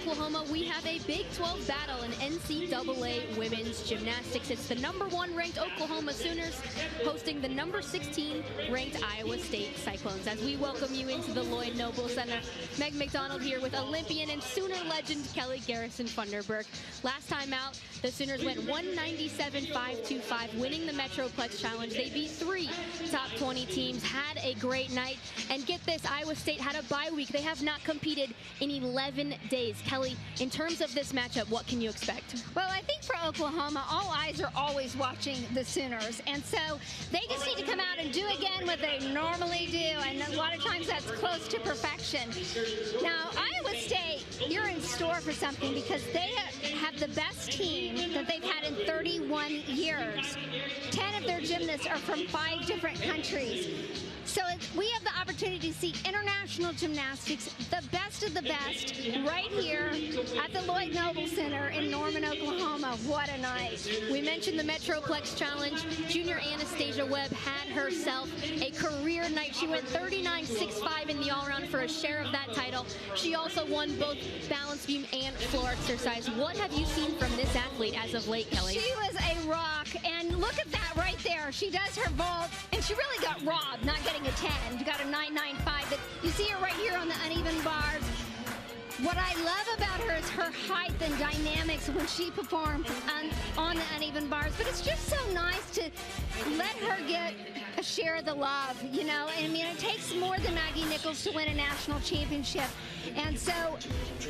Oklahoma, we have a Big 12 battle in NCAA women's gymnastics. It's the #1 ranked Oklahoma Sooners hosting the #16 ranked Iowa State Cyclones. As we welcome you into the Lloyd Noble Center, Meg McDonald here with Olympian and Sooner legend Kelly Garrison Funderburk. Last time out, the Sooners went 197-525, winning the Metroplex Challenge. They beat 3 top 20 teams, had a great night, and get this, Iowa State had a bye week. They have not competed in 11 days. Kelly, in terms of this matchup, what can you expect? Well, I think for Oklahoma, all eyes are always watching the Sooners, and so they just need to come out and do again what they normally do, and a lot of times that's close to perfection. Now, Iowa State, you're in store for something because they have the best team that they've had in 31 years. 10 of their gymnasts are from 5 different countries. So we have the opportunity to see international gymnastics, the best of the best, right here at the Lloyd Noble Center in Norman, Oklahoma. What a night. We mentioned the Metroplex Challenge. Junior Anastasia Webb had herself a career night. She went 39.65 in the all-around for a share of that title. She also won both balance beam and floor exercise. What have you seen from this athlete as of late, Kelly? She was a rock, and look at that right there. She does her vault, and she really got robbed, not getting a 10. You got a 9.95, but you see her right here on the uneven bars. What I love about her is her height and dynamics when she performs on the uneven bars, but it's just so nice to let her get a share of the love, you know? I mean, it takes more than Maggie Nichols to win a national championship, and so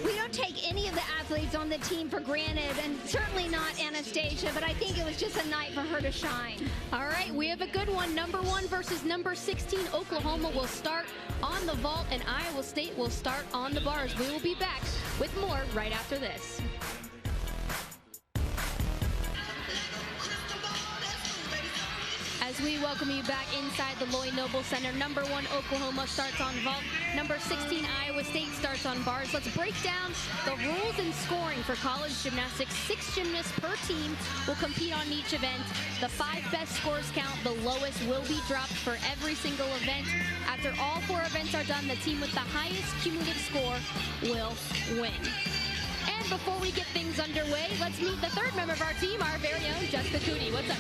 we don't take any of the athletes on the team for granted, and certainly not Anastasia, but I think it was just a night for her to shine. All right, we have a good one. #1 versus #16. Oklahoma will start on the vault, and Iowa State will start on the bars. We will be back with more right after this. As we welcome you back inside the Lloyd Noble Center, #1 Oklahoma starts on vault, #16 Iowa State starts on bars. Let's break down the rules and scoring for college gymnastics. 6 gymnasts per team will compete on each event. The 5 best scores count. The lowest will be dropped for every single event. After all 4 events are done, the team with the highest cumulative score will win. And before we get things underway, let's meet the 3rd member of our team, our very own Jessica Coody. What's up?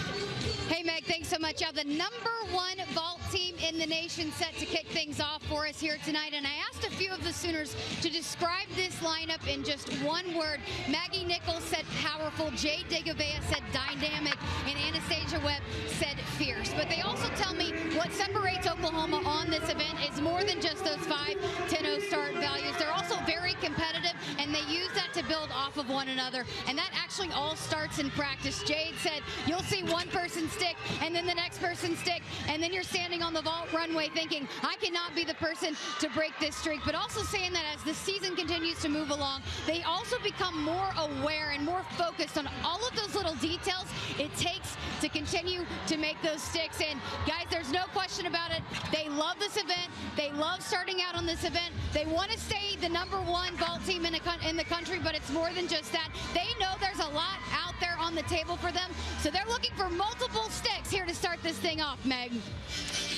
Hey, Meg, thanks so much. The #1 vault team in the nation set to kick things off for us here tonight. And I asked a few of the Sooners to describe this lineup in just one word. Maggie Nichols said powerful, Jade Digavea said dynamic, and Anastasia Webb said fierce. But they also tell me what separates Oklahoma on this event is more than just those 5 10-0 start values. They're also very competitive, and they use that to build off of one another. And that actually all starts in practice. Jade said you'll see one person stick, and then the next person stick, and then you're standing on the vault runway thinking, I cannot be the person to break this streak. But also saying that as the season continues to move along, they also become more aware and more focused on all of those little details it takes to continue to make those sticks. And guys, there's no question about it. They love this event. They love starting out on this event. They want to stay the #1 vault team in the country, but it's more than just that. They know there's a lot out there on the table for them, so they're looking for multiple sticks here to start this thing off, Meg.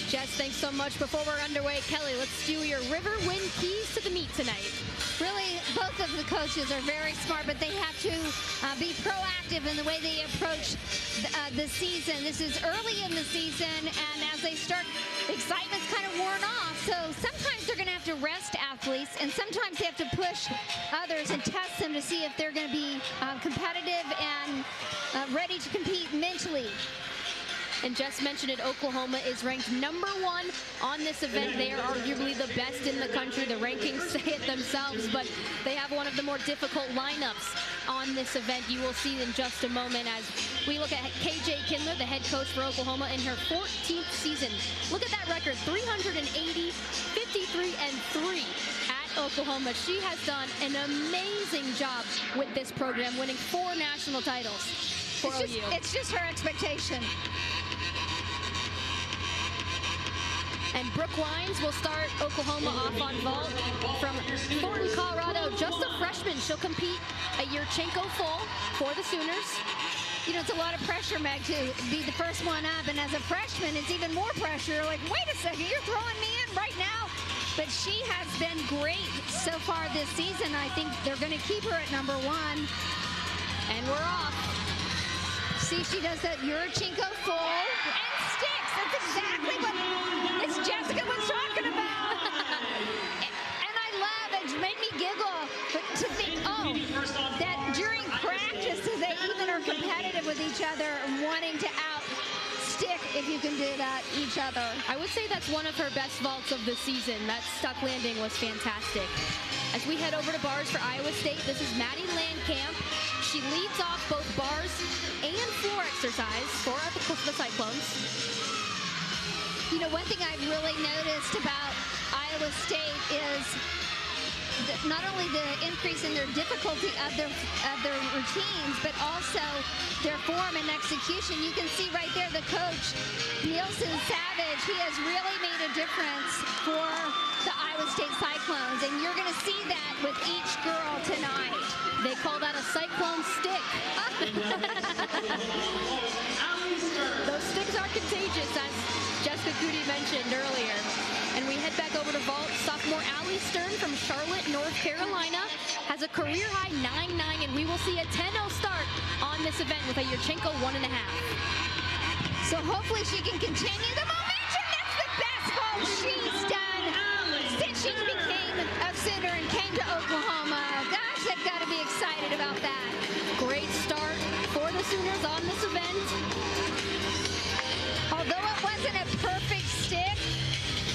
Jess, thanks so much. Before we're underway, Kelly, let's do your river wind keys to the meet tonight. Really, both of the coaches are very smart, but they have to be proactive in the way they approach the season. This is early in the season, and as they start, the excitement's kind of worn off. So sometimes they're going to have to rest athletes, and sometimes they have to push others and test them to see if they're going to be competitive and ready to compete mentally. And Jess mentioned it, Oklahoma is ranked #1 on this event. They are arguably the best in the country. The rankings say it themselves, but they have one of the more difficult lineups on this event. You will see in just a moment as we look at KJ Kindler, the head coach for Oklahoma in her 14th season. Look at that record, 380, 53, and 3 at Oklahoma. She has done an amazing job with this program, winning 4 national titles for OU. It's just her expectation. And Brooke Wines will start Oklahoma off on vault from Thornton, Colorado. Just a freshman. She'll compete a Yurchenko full for the Sooners. You know, it's a lot of pressure, Meg, to be the first one up. And as a freshman, it's even more pressure. Like, wait a second, you're throwing me in right now? But she has been great so far this season. I think they're going to keep her at number 1. And we're off. See if she does that Yurchenko full and sticks. That's exactly what Jessica was talking about. And I love it. It made me giggle. But to think, that during practice they even are competitive with each other and wanting to out-stick, if you can do that, each other. I would say that's one of her best vaults of the season. That stuck landing was fantastic. As we head over to bars for Iowa State, this is Maddie Landkamp. She leads off both bars and floor exercise for the Cyclones. You know, one thing I've really noticed about Iowa State is not only the increase in their difficulty of their routines, but also their form and execution. You can see right there the coach, Nielsen Savage, he has really made a difference for the Iowa State Cyclones, and you're going to see that with each girl tonight. They call that a Cyclone stick. Those sticks are contagious, as Jessica Coody mentioned earlier. And we head back over to vault. Sophomore Allie Stern from Charlotte, North Carolina, has a career-high 9.9, and we will see a 10-0 start on this event with a Yurchenko 1.5. So hopefully she can continue the momentum. That's the best vault she's done since she became a Sooner and came to Oklahoma. Gosh, they've got to be excited about that. Great start for the Sooners on this event. Although it wasn't a perfect stick,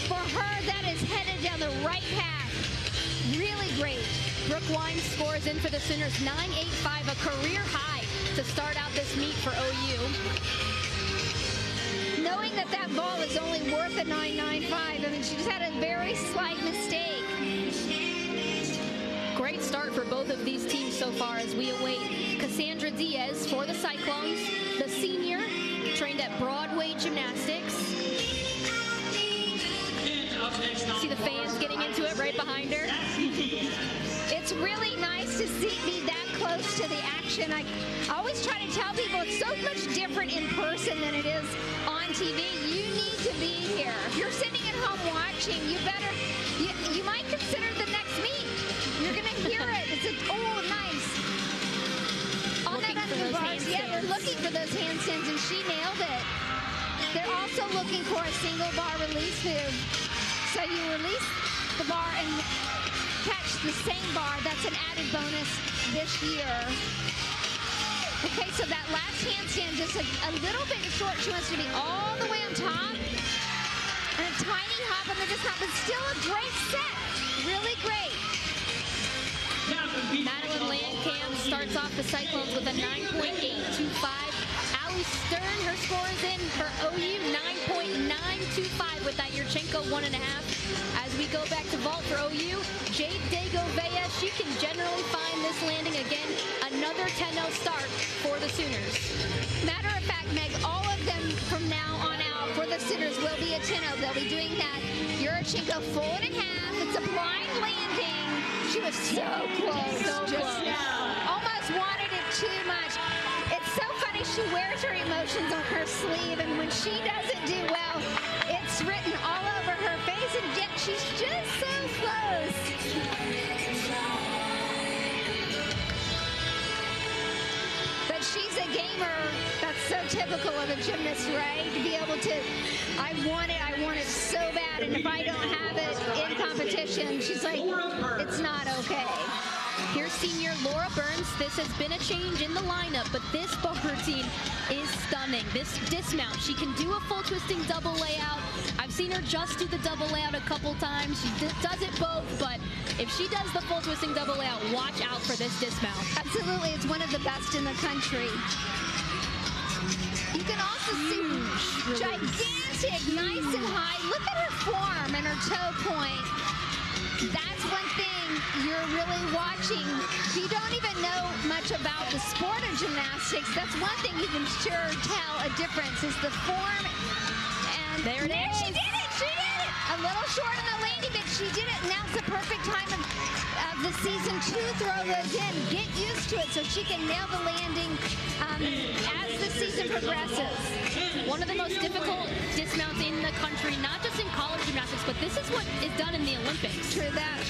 for her, that is headed down the right path. Really great. Brooke Wines scores in for the Sooners 9.85, a career high to start out this meet for OU. Knowing that that ball is only worth a 9.95, I mean, she just had a very slight mistake. Great start for both of these teams so far as we await Cassandra Diaz for the Cyclones, the senior, trained at Broadway Gymnastics. See the fans getting into it right behind her. It's really nice to be that close to the action. I always try to tell people it's so much different in person than it is on TV. You need to be here. If you're sitting at home watching, you might consider the next meet. You're going to hear it. It's nice. On that uneven bars, yeah, they're looking for those handstands, and she nailed it. They're also looking for a single bar release move. So you release the bar and catch the same bar. That's an added bonus this year. Okay, so that last handstand, just a little bit short. She wants to be all the way on top. And a tiny hop on the dismount, but still a great set. Really great. Madeline Landkamp starts off the Cyclones with a 9.825. Allie Stern, her score is in for OU, 9.925 with that Yurchenko 1.5. As we go back to vault for OU, Jade Degovea, she can generally find this landing again. Another 10-0 start for the Sooners. Matter of fact, Meg, all of them from now on out for the Sooners will be a 10-0. They'll be doing that Yurchenko 4.5. It's a blind landing. She was so close just now. Almost wanted it too much. It's so funny. She wears her emotions on her sleeve, and when she doesn't do well, it's written all over her face, and yet she's just so close. But she's a gamer. That's so typical of a gymnast, right? To be able to, I want it so bad, and if I don't have it in competition, she's like, it's not okay. Here's senior Laura Burns. This has been a change in the lineup, but this bar routine is stunning. This dismount, she can do a full twisting double layout. I've seen her just do the double layout a couple times. She does it both, but if she does the full twisting double layout, watch out for this dismount. Absolutely, it's one of the best in the country. You can also see gigantic, nice and high. Look at her form and her toe point. That's one thing you're really watching. If you don't even know much about the sport of gymnastics, that's one thing you can sure tell a difference is the form. And there it is. She did it! She did it! A little short on the landing, but she did it. Now's the perfect time of the season to throw those in. Get used to it so she can nail the landing as the season progresses. One of the most difficult dismounts in the country, not just in college gymnastics, but this is what is done in the Olympics. True that.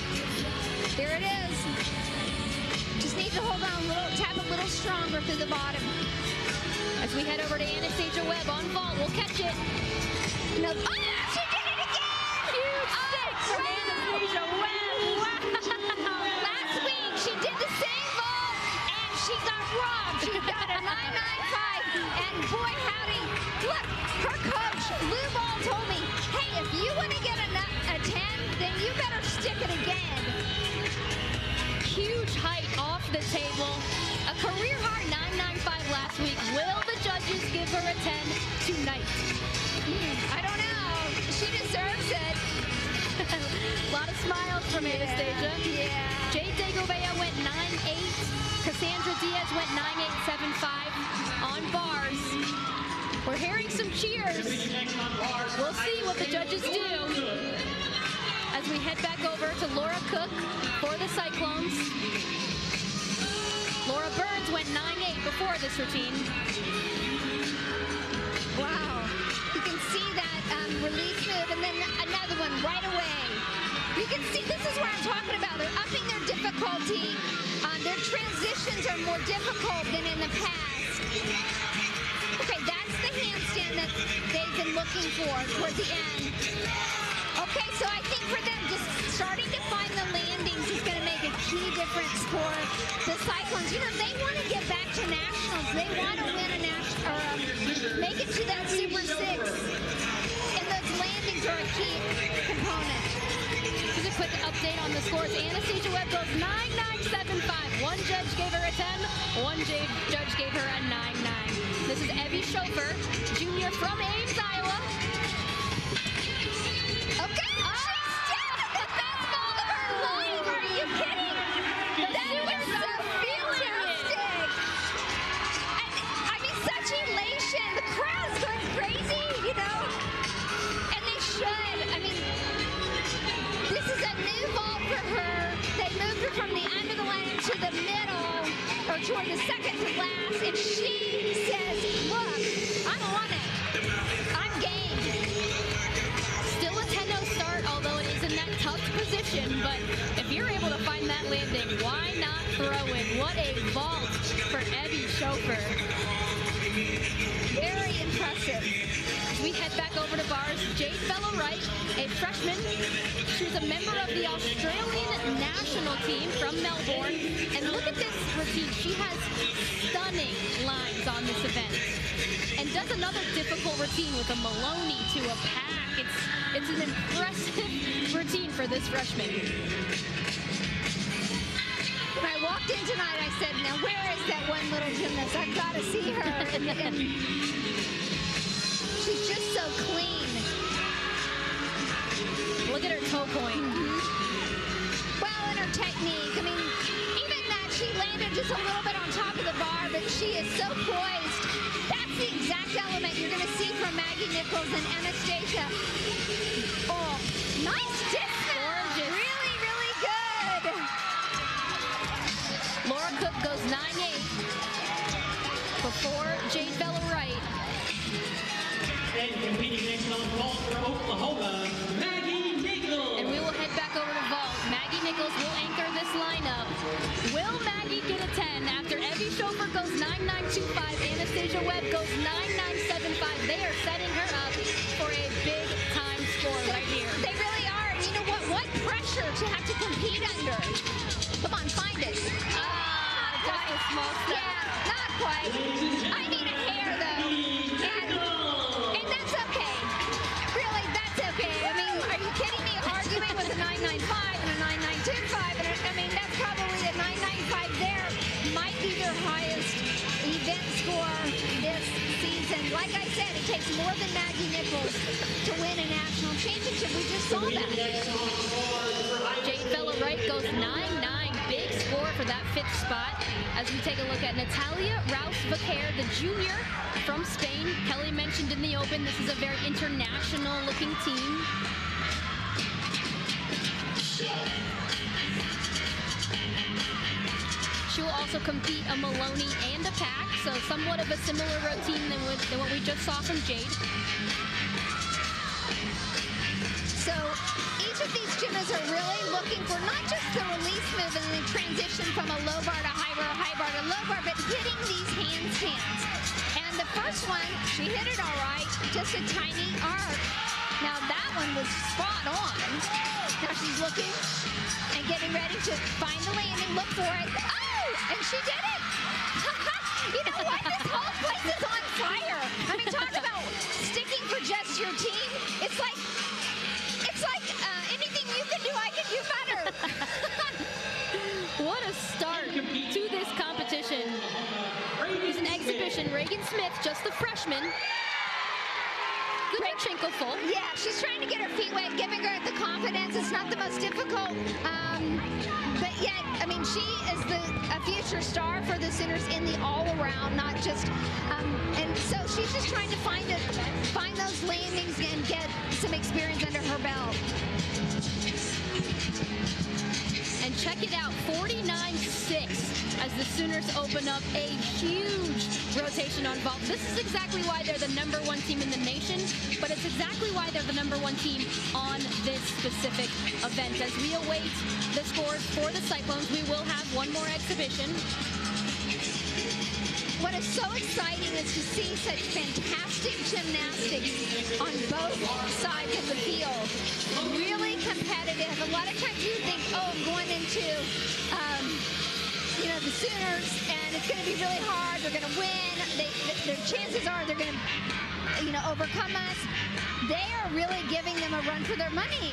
There it is. Just need to hold on a little, tap a little stronger through the bottom. As we head over to Anastasia Webb on vault, we'll catch it. No, oh, she did it again! Huge stick from Anastasia Webb. Wow! Last week she did the same vault and she got robbed. She got a 995, and boy howdy, look, her coach Lou Ball told me, hey, if you want to get a 10, then you better stick it again. Huge height off the table. A career high 995 last week. Will the judges give her a 10 tonight? I don't know. She deserves it. A lot of smiles from Anastasia. Yeah. Jade Degobea went 9.8. Cassandra Diaz went 9.875 on bars. We're hearing some cheers. We'll see what the judges do as we head back over to Laura Cook for the Cyclones. Laura Burns went 9.8 before this routine. Wow. You can see that release move, and then another one right away. You can see, this is what I'm talking about. They're upping their difficulty. Their transitions are more difficult than in the past. Okay, that's the handstand that they've been looking for toward the end. Okay, so I think for them, just starting to find the landings is going to make a key difference for the Cyclones. You know, they want to get back to nationals. They want to win a national, or make it to that Super 6. And those landings are a key component. Just a quick update on the scores. Anastasia Webb goes 9.975. One judge gave her a 10. One judge gave her a 9.9. This is Evie Schofer, junior from Ames, Iowa. Okay, she's still at the best vault of her life. Are you kidding? That was so fantastic. And I mean, such elation. The crowd's going crazy, you know? And they should. I mean, this is a new vault for her. They moved her from the end of the line to the middle, or toward the second to last, and she says, look, I'm on it. I'm game. Still a 10-0 start, although it is in that tough position, but if you're able to find that landing, why not throw it? What a vault for Evie Schofer. Very impressive. We head back over to bars. Jade Bella-Wright, a freshman. She was a member of the Australian national team from Melbourne. And look at this routine. She has stunning lines on this event. And does another difficult routine with a Maloney to a pack. It's an impressive routine for this freshman. When I walked in tonight, I said, now where is that one little gymnast? I've got to see her. And she's just so clean. Look at her toe point. Well, and her technique. I mean, even that, she landed just a little bit on top of the bar, but she is so poised. That's the exact element you're going to see from Maggie Nichols and Anastasia. Oh, nice dismount. Gorgeous. Really, really good. Laura Cook goes 9.8 before Jade Bella-Wright. And competing next on vault for Oklahoma, Maggie Nichols. And we will head back over to vault. Maggie Nichols will anchor this lineup. Will Maggie get a 10 after Evie Schofer goes 9.925, Anastasia Webb goes 9.975. They are setting her up for a big time score right here. They really are. And you know what? What pressure to have to compete under. Come on, find it. Just a small step. Yeah, not quite. I need a hair, though. And that's okay. Really, that's okay. I mean, are you kidding me? Arguing with a 995 and a 9925. And I mean, that's probably a 995 there. Might be their highest event score this season. Like I said, it takes more than Maggie Nichols to win a national championship. We just saw that. Jade Bella-Wright goes 9.9. Big score for that 5th spot. As we take a look at Natalia Rouse-Vaquer, the junior from Spain. Kelly mentioned in the open, this is a very international looking team. She will also compete a Maloney and a Pack, so somewhat of a similar routine than what we just saw from Jade. So each of these gymnasts are really looking for not just the release move and the transition from a low bar to high bar to low bar, but hitting these handstands. And the first one, she hit it all right, just a tiny arc. Now that one was spot on. Now she's looking and getting ready to find the landing, look for it. Oh, and she did it. You know what? This whole place is on fire. I mean, talk about sticking for just your team. It's like anything you can do, I can do better. What a start to this competition. It's an exhibition. Reagan Smith, just a freshman. Good Chinkle full. Yeah, she's trying to get her feet wet, giving her the confidence. It's not the most difficult, but yet, I mean, she is a future star for the Sooners in the all-around, not just, and so she's just trying to find those landings and get some experience under her belt. And check it out, 49-6 as the Sooners open up a huge rotation on vault. This is exactly why they're the #1 team in the nation, but it's exactly why they're the #1 team on this specific event. As we await the scores for the Cyclones, we will have one more exhibition. What is so exciting is to see such fantastic gymnastics on both sides of the field. Really competitive. A lot of times you think, oh, I'm going into, the Sooners, and it's going to be really hard. They're going to win. Their chances are they're going to, overcome us. They are really giving them a run for their money.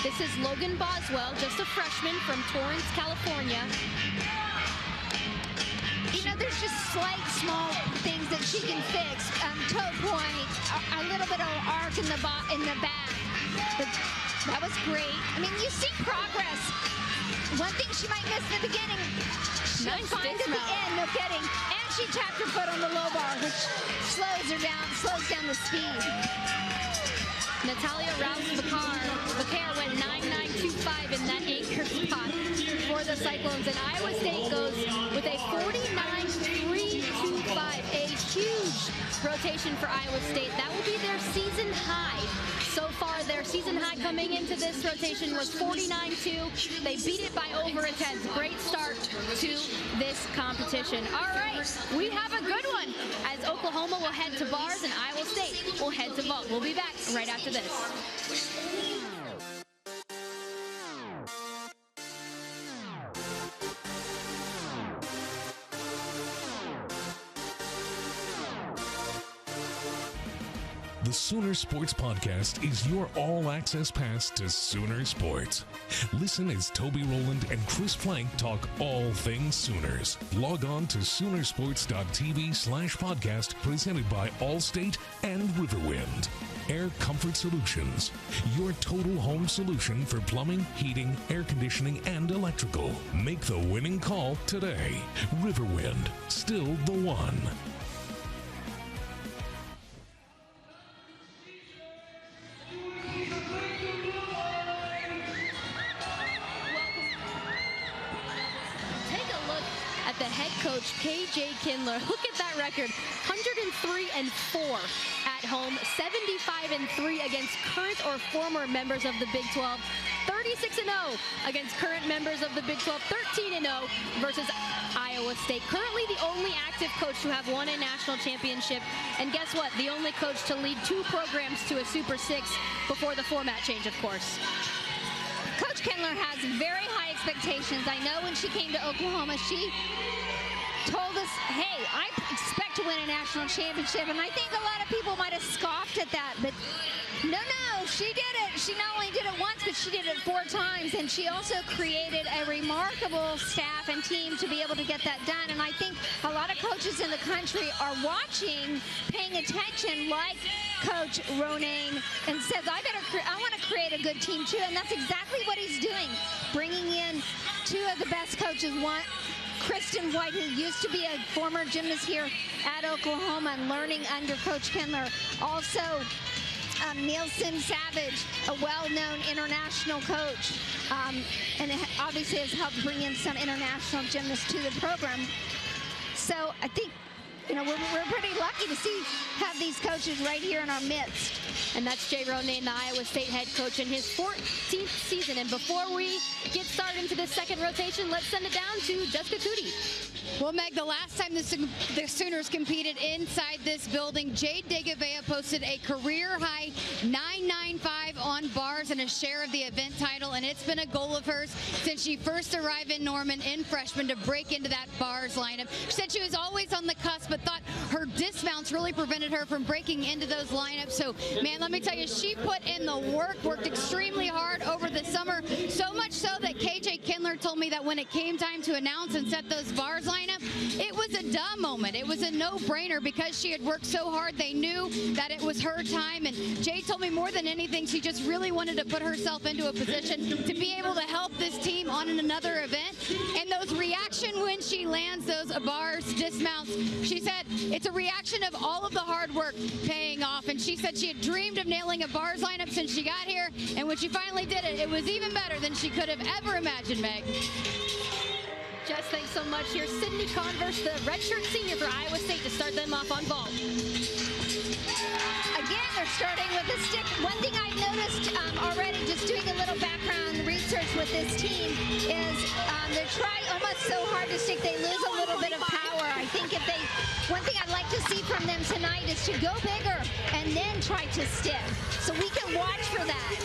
This is Logan Boswell, just a freshman from Torrance, California. There's just slight, small things that she can fix. Toe point, a little bit of arc in the back. But that was great. I mean, you see progress. One thing she might miss in the beginning, she'll find at the end, no kidding. And she tapped her foot on the low bar, which slows down the speed. Natalia Rouse-Vaquer went 9.925 in that anchor spot for the Cyclones, and Iowa State goes with a 49.325, a huge rotation for Iowa State. That will be their season high. So far, their season high coming into this rotation was 49.2. They beat it by over a tenth. Great start to this competition. All right, we have a good one as Oklahoma will head to bars and Iowa State will head to vault. We'll be back right after this. The Sooner Sports Podcast is your all-access pass to Sooner Sports. Listen as Toby Rowland and Chris Plank talk all things Sooners. Log on to Soonersports.tv/podcast, presented by Allstate and Riverwind. Air Comfort Solutions, your total home solution for plumbing, heating, air conditioning, and electrical. Make the winning call today. Riverwind, still the one. Coach KJ Kindler. Look at that record, 103-4 at home, 75-3 against current or former members of the Big 12, 36-0 against current members of the Big 12, 13-0 versus Iowa State. Currently the only active coach to have won a national championship, and guess what? The only coach to lead 2 programs to a Super 6 before the format change, of course. Coach Kindler has very high expectations. I know when she came to Oklahoma, she told us, hey, I expect to win a national championship, and I think a lot of people might have scoffed at that, but no, she did it. She not only did it once, but she did it 4 times, and she also created a remarkable staff and team to be able to get that done, and I think a lot of coaches in the country are watching, paying attention, like Coach Ronayne, and says, I want to create a good team too, and that's exactly what he's doing, bringing in 2 of the best coaches. One, Kristen White, who used to be a former gymnast here at Oklahoma and learning under Coach Kindler. Also, Nielsen Savage, a well-known international coach, and it obviously has helped bring in some international gymnasts to the program. So I think, you know, we're pretty lucky to have these coaches right here in our midst. And that's Jay Ronayne, the Iowa State head coach in his 14th season. And before we get started into this second rotation, let's send it down to Jessica Cootie. Well, Meg, the last time the Sooners competed inside this building, Jade Digavea posted a career-high 9.95 on bars and a share of the event title, and it's been a goal of hers since she first arrived in Norman in freshman to break into that bars lineup. She said she was always on the cusp, but thought her dismounts really prevented her from breaking into those lineups. So, man, let me tell you, she put in the work, worked extremely hard over the summer, so much so that KJ Kindler told me that when it came time to announce and set those bars lineup, it was a dumb moment. It was a no-brainer because she had worked so hard. They knew that it was her time, and Jade told me more than anything, she just really wanted to put herself into a position to be able to help this team on another event. And those reaction when she lands those bars dismounts, she said it's a reaction of all of the hard work paying off. And she said she had dreamed of nailing a bars lineup since she got here, and when she finally did it, it was even better than she could have ever imagined, Meg. Jess, thanks so much. Here's Sydney Converse, the redshirt senior for Iowa State, to start them off on vault. Again, they're starting with a stick. One thing I noticed already, just doing a little background research with this team, is they're trying almost so hard to stick, they lose a little bit of power. I think one thing I'd like to see from them tonight is to go bigger and then try to stick. So we can watch for that.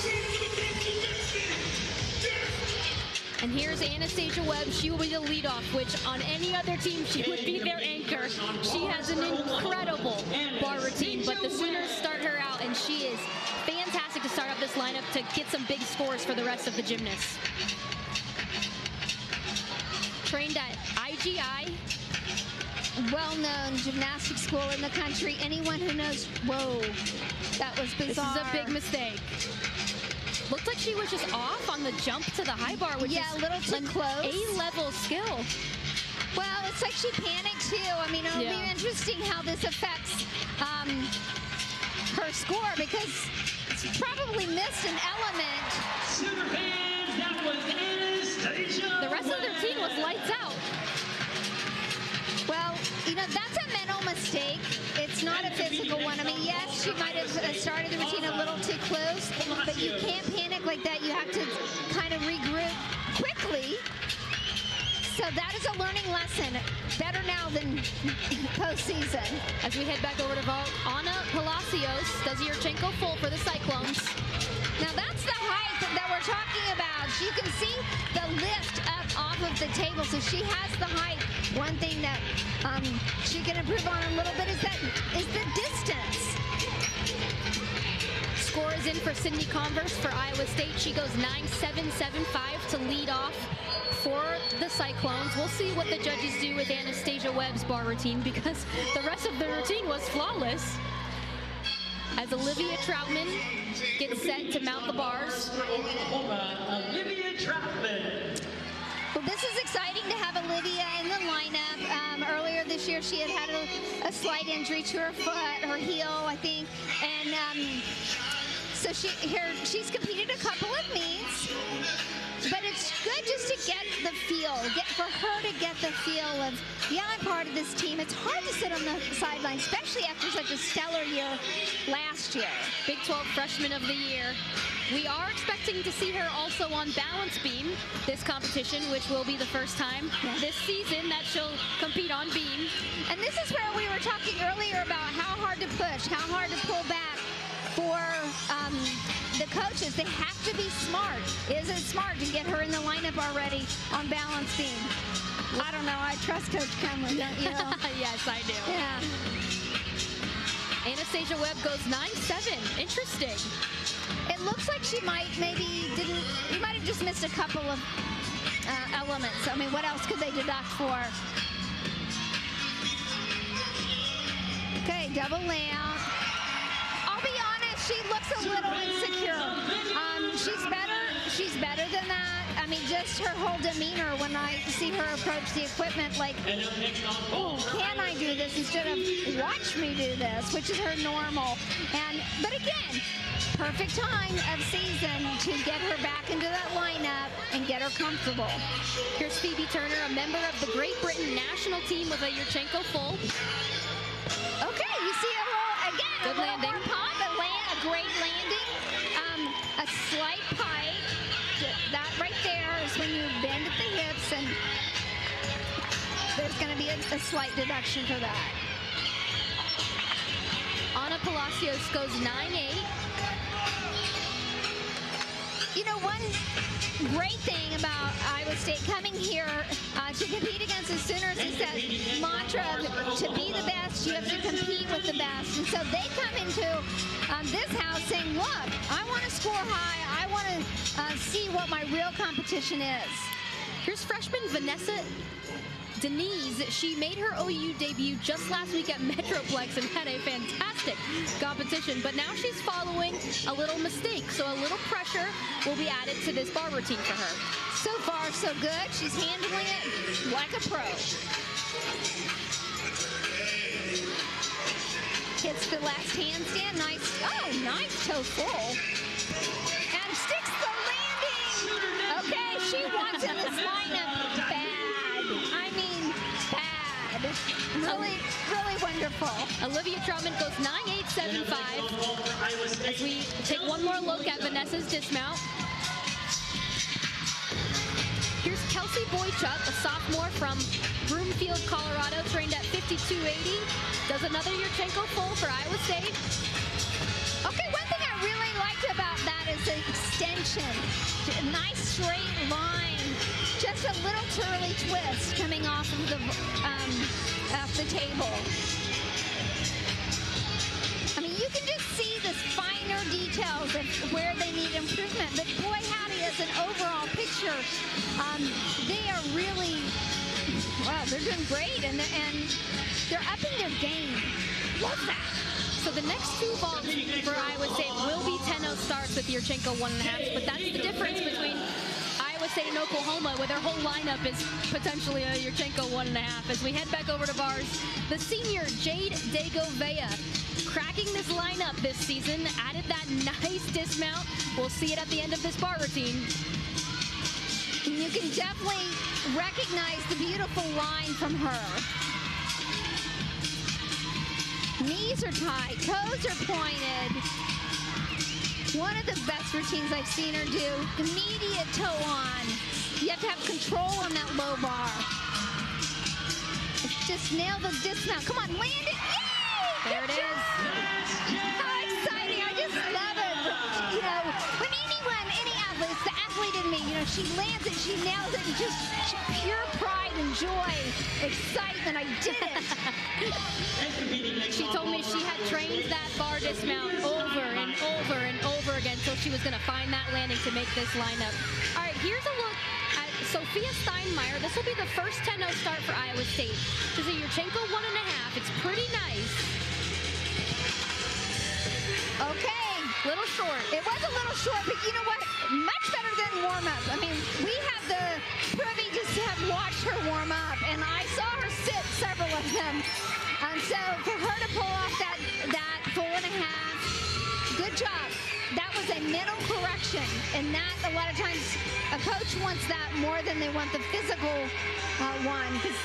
And here's Anastasia Webb. She will be the leadoff, which on any other team, she would be their anchor. She has an incredible bar routine, but the Sooners start her out, and she is fantastic to start up this lineup to get some big scores for the rest of the gymnasts. Trained at IGI. Well-known gymnastics school in the country. Anyone who knows, whoa, that was bizarre. This is a big mistake. Looked like she was just off on the jump to the high bar, which is a little too close. A-level skill. Well, it's like she panicked too. I mean, it'll be interesting how this affects her score, because it's probably missed an element. Sooner fans, that was Anastasia. The rest of their team was lights out. Well, you know, that's a mental mistake. It's not a physical one. I mean, yes, she might have started the routine a little too close, but you can't panic like that. You have to kind of regroup quickly. So that is a learning lesson. Better now than postseason. As we head back over to vault, Anna Palacios does Yurchenko full for the Cyclones. Now that's the height that we're talking about. You can see the lift up off of the table, so she has the height. One thing that she can improve on a little bit is the distance. Score is in for Sydney Converse for Iowa State. She goes 9.775 to lead off for the Cyclones. We'll see what the judges do with Anastasia Webb's bar routine, because the rest of the routine was flawless. As Olivia Troutman gets set to mount the bars. Olivia Troutman. Well, this is exciting to have Olivia in the lineup. Earlier this year, she had a slight injury to her foot, her heel, I think. And so she's competed a couple of meets. But it's good just to get the feel, for her to get the feel of, yeah, I'm part of this team. It's hard to sit on the sideline, especially after such a stellar year last year. Big 12 Freshman of the Year. We are expecting to see her also on balance beam this competition, which will be the first time this season that she'll compete on beam. And this is where we were talking earlier about how hard to push, how hard to pull back for the coaches. They have to be smart. Is it smart to get her in the lineup already on balance beam? I don't know. I trust Coach Cunliffe, don't you? Yes, I do. Yeah. Anastasia Webb goes 9.7. Interesting. It looks like she might you might have just missed a couple of elements. I mean, what else could they deduct for? Okay, double layout. I'll be honest, she looks a little insecure. She's better than that. I mean, just her whole demeanor when I see her approach the equipment, like, oh, can I do this instead of watch me do this, which is her normal. But again, perfect time of season to get her back into that lineup and get her comfortable. Here's Phoebe Turner, a member of the Great Britain national team with a Yurchenko full. Okay, you see a little, again, Good a little landing. more pop, a great landing, a slight pike. That right there is when you bend at the hips, and there's going to be a slight deduction for that. Ana Palacios goes 9-8. You know, one great thing about Iowa State coming here to compete against the Sooners is that mantra of to be the best, you have to compete with the best. And so they come into this house saying, look, I want to score high. I want to see what my real competition is. Here's freshman Vanessa Denise. She made her OU debut just last week at Metroplex and had a fantastic competition, but now she's following a little mistake, so a little pressure will be added to this bar routine for her. So far, so good. She's handling it like a pro. Hits the last handstand. Nice. Oh, nice toe full. And sticks the landing. Okay, she wants in this lineup bad. I mean, bad. Really, really wonderful. Olivia Troutman goes 9-8-7-5 as we take one more look at Vanessa's dismount. Here's Kelsey Boychuk, a sophomore from Broomfield, Colorado, trained at 5280. Does another Yurchenko full for Iowa State. Okay, one thing I really liked about that is the extension. Nice straight line. Just a little twirly twist coming off of the table. I mean, you can just see the finer details of where they need improvement. But boy, howdy, as an overall picture, they are really, wow, they're doing great, and they're upping their game. Love that. So the next two vaults for Iowa State will be 10-0 starts with Yurchenko 1.5, but that's the difference between Iowa State and Oklahoma, where their whole lineup is potentially a Yurchenko 1.5. As we head back over to bars, the senior Jade Degovea cracking this lineup this season, added that nice dismount. We'll see it at the end of this bar routine. You can definitely recognize the beautiful line from her. Knees are tight, toes are pointed. One of the best routines I've seen her do. Immediate toe on. You have to have control on that low bar. Just nail the dismount. Come on, land it. Yay! There it is. How exciting. I just love it. You know, when any athlete, it's the athlete in me, you know, she lands it, she nails it, and just pure pride and joy, excitement. I did it. She told me she had trained that bar dismount over and over and over again until she was going to find that landing to make this lineup. All right, here's a look at Sophia Steinmeier. This will be the first 10-0 start for Iowa State. She's a Yurchenko 1.5. It's pretty nice. Okay. Little short. It was a little short, but you know what? Much better than warm-up. I mean, we had the privy to have watched her warm up, and I saw her sit several of them. So for her to pull off that 4.5, good job. That was a mental correction, and that a lot of times a coach wants that more than they want the physical one. Because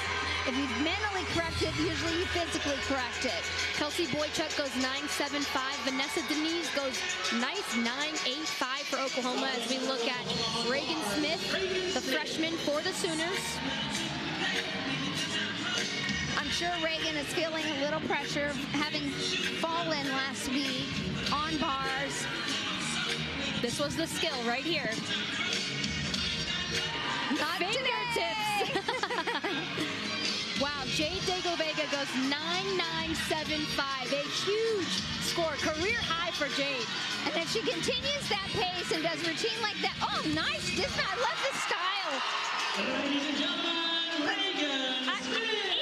if you mentally correct it, usually you physically correct it. Kelsey Boychuk goes 9-7-5. Vanessa Denise goes nice 9-8-5 for Oklahoma as we look at Reagan Smith, the freshman for the Sooners. I'm sure Reagan is feeling a little pressure, having fallen last week on bars. This was the skill right here. Not Fingertips. Wow, Jade Degovea goes 9-9-7-5. A huge score, career high for Jade. And then she continues that pace and does routine like that. Oh, nice dismount. I love this style. Ladies and gentlemen, Reagan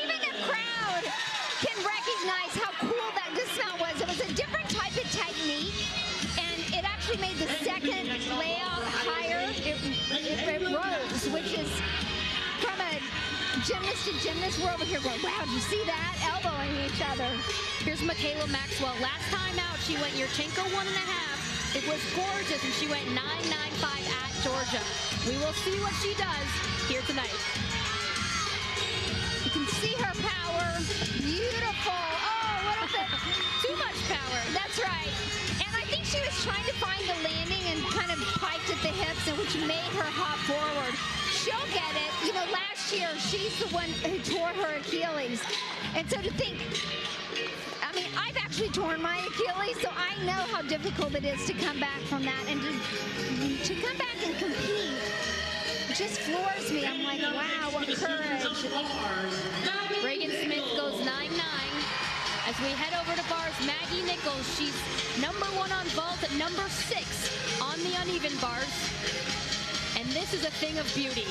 Even the crowd can recognize how cool that dismount was. It was a different type of technique, and it actually made the second layout higher. It rose, which is from a gymnast to gymnast. We're over here going, wow, did you see that? Elbowing each other. Here's Michaela Maxwell. Last time out, she went Yurchenko 1.5. It was gorgeous, and she went 9.95 at Georgia. We will see what she does here tonight. You can see her power. Beautiful. Oh, what a Too much power. That's right. And I think she was trying to find the landing and kind of piked at the hips, and which made her hop forward. She'll get it. You know, last year, she's the one who tore her Achilles. And so to think, I mean, I've actually torn my Achilles, so I know how difficult it is to come back from that. And to come back and compete just floors me. I'm like, wow, what courage. Reagan Smith goes 9.9. As we head over to bars, Maggie Nichols, she's #1 on vault, at #6 on the uneven bars. And this is a thing of beauty.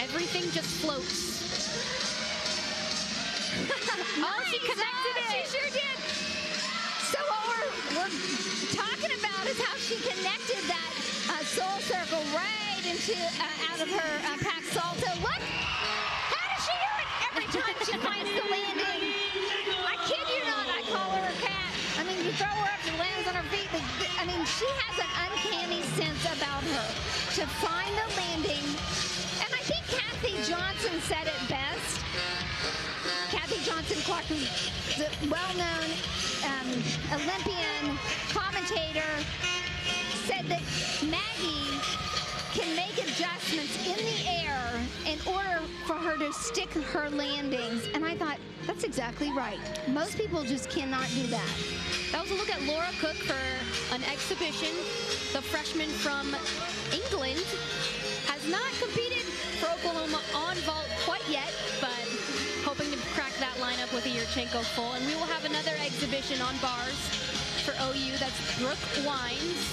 Everything just floats. Oh, she connected it. She sure did. So what we're talking about is how she connected that soul circle right into out of her pack salto. Look, how does she do it? Every time she finds the landing. I kid you not, I call her a cat. I mean, you throw her up, she lands on her feet. I mean, she has an uncanny sense about her to find the landing. And I think Kathy Johnson said it best. Kathy Johnson-Clark, who's the well-known Olympian commentator, said that Maggie can make adjustments in the air in order for her to stick her landings. And I thought, that's exactly right. Most people just cannot do that. That was a look at Laura Cook for an exhibition. The freshman from England has not competed for Oklahoma on vault quite yet, but hoping to crack that lineup with a Yurchenko full. And we will have another exhibition on bars for OU. That's Brooke Wines.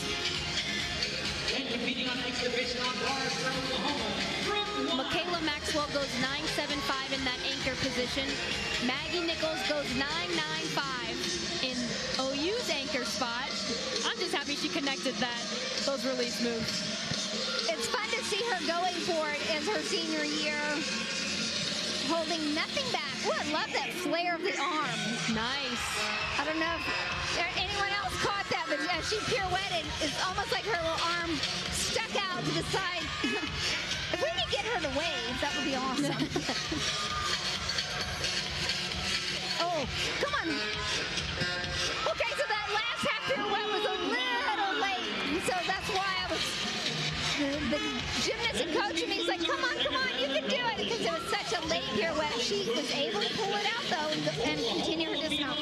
And competing on exhibition on bars for Oklahoma, Brooke Wines. Michaela Maxwell goes 9.75 in that anchor position. Maggie Nichols goes 9.95 in OU's anchor spot. I'm just happy she connected those release moves. It's fun to see her going for it as her senior year, holding nothing back. Oh, I love that flare of the arm. Nice. I don't know if anyone else caught that, but as she pirouetted, it's almost like her little arm stuck out to the side. If we could get her to wave, that would be awesome. Oh, come on. Okay, so that last half pirouette was a little late, so that's why I was, the gymnast and coaching me, he's like, come on, you can do it, because it was such a late pirouette. She was able to pull it out, though, and continue her dismount.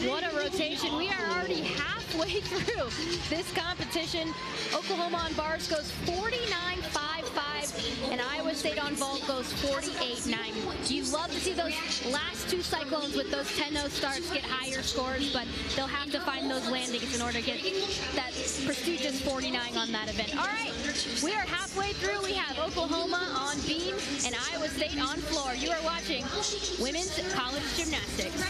What a rotation. We are already halfway through this competition. Oklahoma on bars goes 49.55, and Iowa State on vault goes 48.9. You love to see those last two Cyclones with those 10-0 starts get higher scores, but they'll have to find those landings in order to get that prestigious 49 on that event. All right, we are halfway through. We have Oklahoma on beam and Iowa State on floor. You are watching Women's College Gymnastics.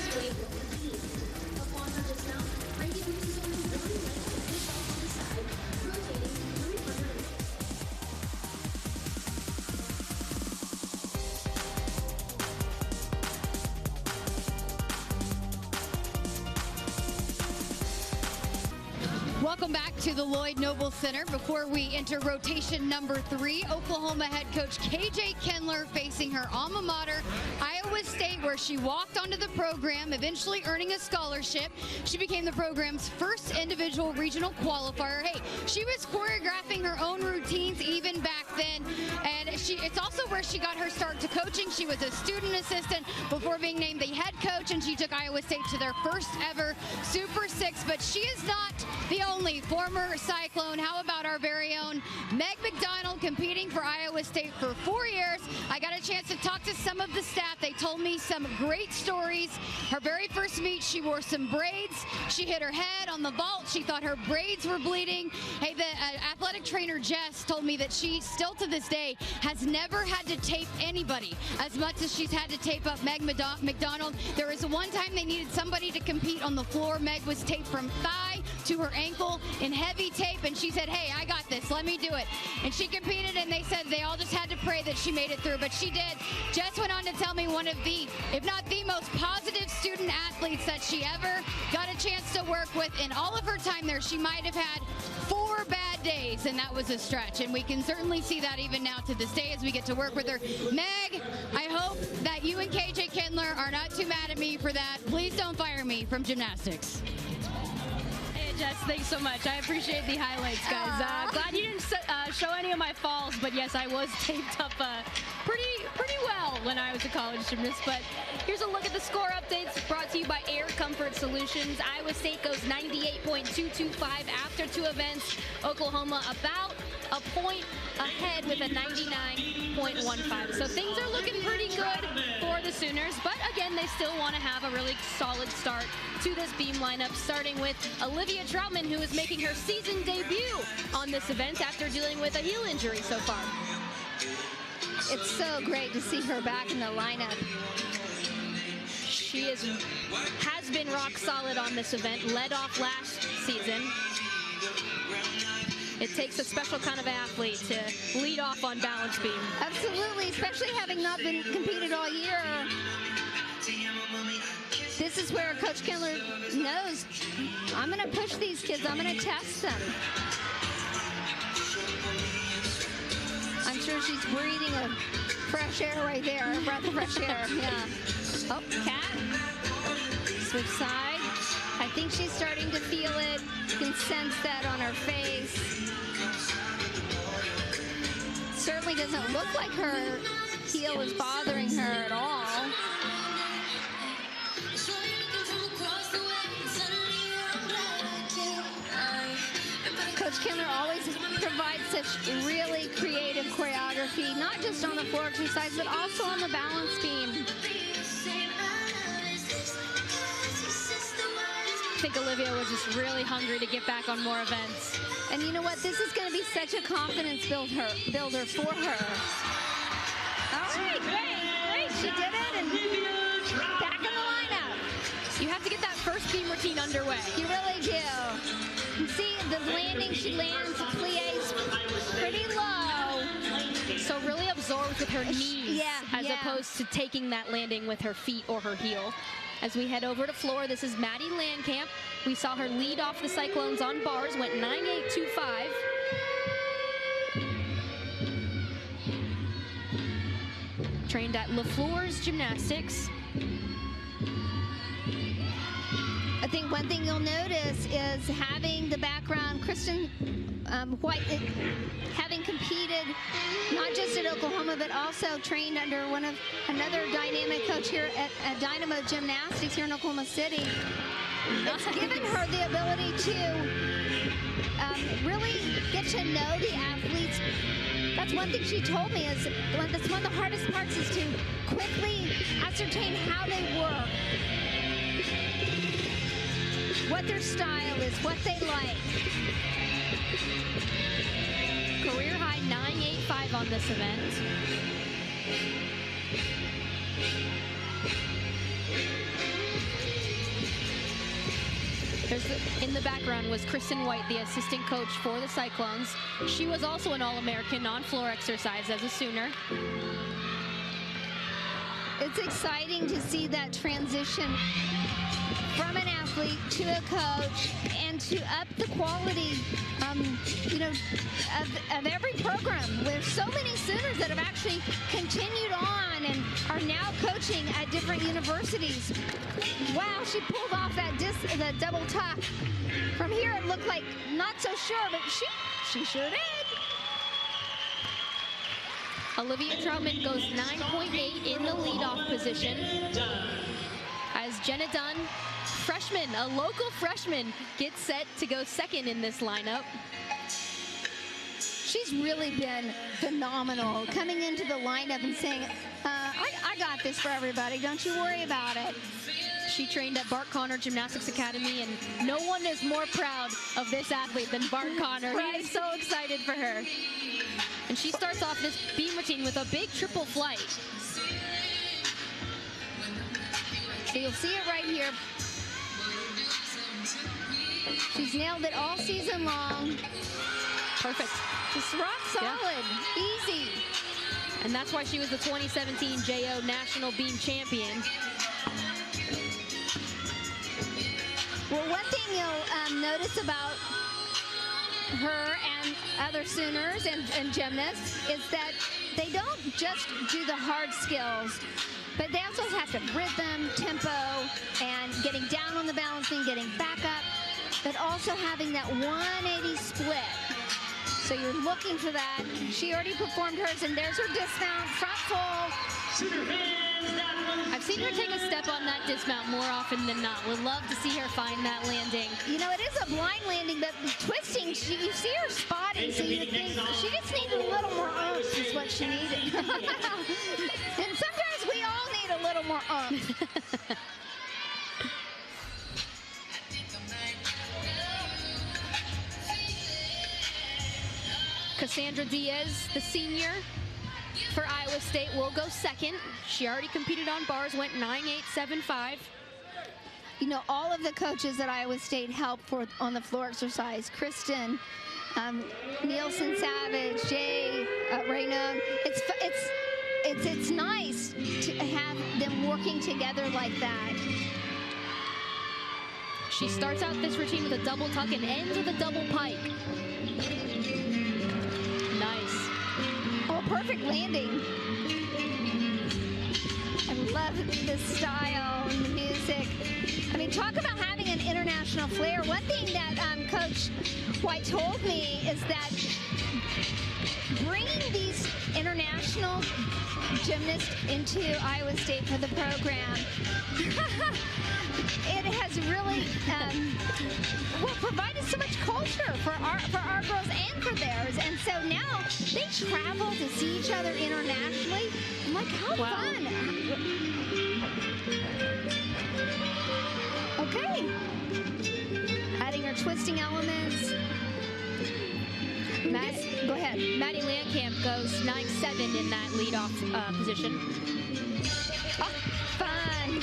Welcome back to the Lloyd Noble Center. Before we enter rotation number 3, Oklahoma head coach KJ Kindler facing her alma mater, Iowa State, where she walked onto the program, eventually earning a scholarship. She became the program's first individual regional qualifier. Hey, she was choreographing her own routines even back then, and it's also where she got her start to coaching. She was a student assistant before being named the head coach, and she took Iowa State to their first ever Super Six. But she is not the only former Cyclone. How about our very own Meg McDonald, competing for Iowa State for 4 years? I got a chance to talk to some of the staff. They told me some great stories. Her very first meet, she wore some braids. She hit her head on the vault. She thought her braids were bleeding. Hey, the athletic trainer Jess told me that she still to this day has never had to tape anybody as much as she's had to tape up Meg McDonald. There was one time they needed somebody to compete on the floor. Meg was taped from thigh to her ankle in heavy tape, and she said, hey, I got this, let me do it. And she competed, and they said they all just had to pray that she made it through, but she did. Jess went on to tell me one of the, if not the most positive student athletes that she ever got a chance to work with. In all of her time there, she might have had 4 bad days, and that was a stretch. And we can certainly see that even now to this day as we get to work with her. Meg, I hope that you and KJ Kindler are not too mad at me for that. Please don't fire me from gymnastics. Hey, Jess, thanks so much. I appreciate the highlights, guys. Glad you didn't show any of my falls, but yes, I was taped up pretty well when I was a college gymnast. But here's a look at the score updates brought to you by Air Comfort Solutions. Iowa State goes 98.225 after 2 events. Oklahoma about a point ahead with a 99.15. So things are looking pretty good for the Sooners, but again, they still want to have a really solid start to this beam lineup, starting with Olivia Troutman, who is making her season debut on this event after dealing with a heel injury so far. It's so great to see her back in the lineup. She has been rock solid on this event, led off last season. It takes a special kind of athlete to lead off on balance beam. Absolutely, especially having not been competed all year. This is where Coach Kindler knows, I'm going to push these kids, I'm going to test them. I'm sure she's breathing a fresh air right there, a breath of fresh air, yeah. Oh, Kat, switch side. I think she's starting to feel it. You can sense that on her face. Certainly doesn't look like her heel is bothering her at all. Coach Kindler always provides such really creative choreography, not just on the floor exercise, but also on the balance beam. I think Olivia was just really hungry to get back on more events. And you know what? This is going to be such a confidence builder for her. All right, great. She did it, and back in the lineup. You have to get that first beam routine underway. You really do. You see the landing, she lands, plies pretty low. So really absorbed with her knees as yeah. opposed to taking that landing with her feet or her heel. As we head over to floor, this is Maddie Landkamp. We saw her lead off the Cyclones on bars, went 9.825. Trained at LaFleur's Gymnastics. I think one thing you'll notice is having the background, Kristen White, having competed not just at Oklahoma, but also trained under another dynamic coach here at Dynamo Gymnastics here in Oklahoma City. It's given her the ability to really get to know the athletes. That's one thing she told me, is that's one of the hardest parts, is to quickly ascertain how they work, what their style is, what they like. Career high 9.85 on this event. In the background was Kristen White, the assistant coach for the Cyclones. She was also an All-American on-floor exercise as a Sooner. It's exciting to see that transition from an athlete to a coach, and to up the quality, you know, of every program. There's so many Sooners that have actually continued on and are now coaching at different universities. Wow, she pulled off that the double tuck. From here, it looked like not so sure, but she sure did. Olivia Troutman goes 9.8 in the leadoff position. As Jenna Dunn, freshman, a local freshman, gets set to go second in this lineup. She's really been phenomenal, coming into the lineup and saying, I got this for everybody, don't you worry about it. She trained at Bart Connor Gymnastics Academy, and no one is more proud of this athlete than Bart Connor. Right. He is so excited for her. And she starts off this beam routine with a big triple flight. So you'll see it right here. She's nailed it all season long. Perfect. Just rock solid, easy. And that's why she was the 2017 JO National Beam Champion. Well, one thing you'll notice about her and other Sooners and gymnasts is that they don't just do the hard skills, but they also have to rhythm, tempo, and getting down on the balancing, getting back up, but also having that 180 split. So you're looking for that. She already performed hers, and there's her dismount, front full. I've seen her take a step on that dismount more often than not. Would love to see her find that landing. You know, it is a blind landing, but twisting, you see her spotting, so you think she just needed a little more oomph is what she needed. And sometimes we all need a little more oomph. Cassandra Diaz, the senior for Iowa State, will go second. She already competed on bars, went 9.875. You know, all of the coaches at Iowa State help on the floor exercise. Kristen, Nielsen Savage, Jay, Rayna. It's nice to have them working together like that. She starts out this routine with a double tuck and ends with a double pike. Nice. Oh, perfect landing. I love the style and the music. I mean, talk about having an international flair. One thing that Coach White told me is that bringing these international gymnasts into Iowa State for the program, it has really provided so much culture for our girls and for theirs. And so now they travel to see each other internationally. I'm like, how fun. Okay. Adding her twisting elements. Go ahead. Maddie Landkamp goes 9.7 in that leadoff position. Oh, fun.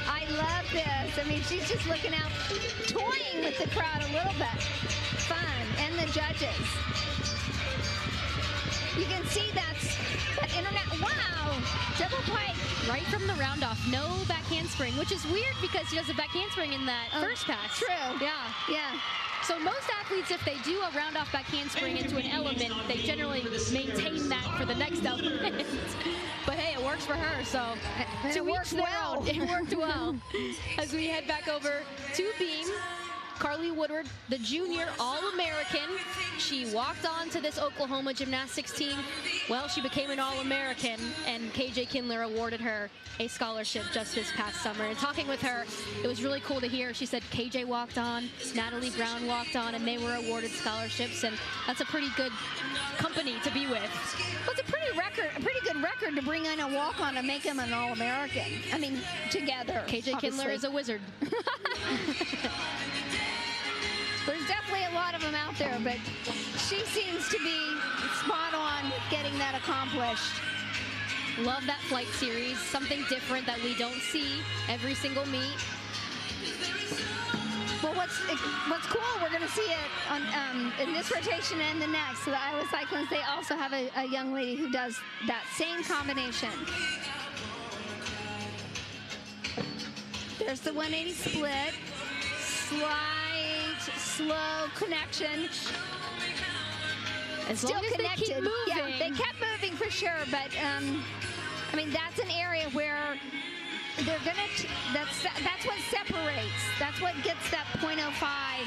I love this. I mean, she's just looking out, toying with the crowd a little bit. Fun. And the judges. You can see that internet. Wow. Double pike. Right from the round off. No back handspring, which is weird because she does a back handspring in that first pass. True. Yeah. Yeah. So most athletes, if they do a round off back handspring into an element, they generally maintain that for the next element. But hey, it works for her, so it worked well. It worked well. As we head back over to beam, Carly Woodward, the junior All-American. She walked on to this Oklahoma gymnastics team. Well, she became an All-American, and KJ Kindler awarded her a scholarship just this past summer. And talking with her, it was really cool to hear. She said KJ walked on, Natalie Brown walked on, and they were awarded scholarships, and that's a pretty good company to be with. Well, it's a pretty good record to bring in a walk-on and make him an All-American. I mean, together. KJ obviously. Kindler is a wizard. There's definitely a lot of them out there, but she seems to be spot on getting that accomplished. Love that flight series, something different that we don't see every single meet. Well, what's cool, we're going to see it on, in this rotation and the next. So the Iowa Cyclones, they also have a young lady who does that same combination. There's the 180 split, slight, slow connection. As Still long as connected. they keep moving. Yeah, they kept moving for sure, but I mean, that's an area where they're gonna, that's what separates. That's what gets that .05.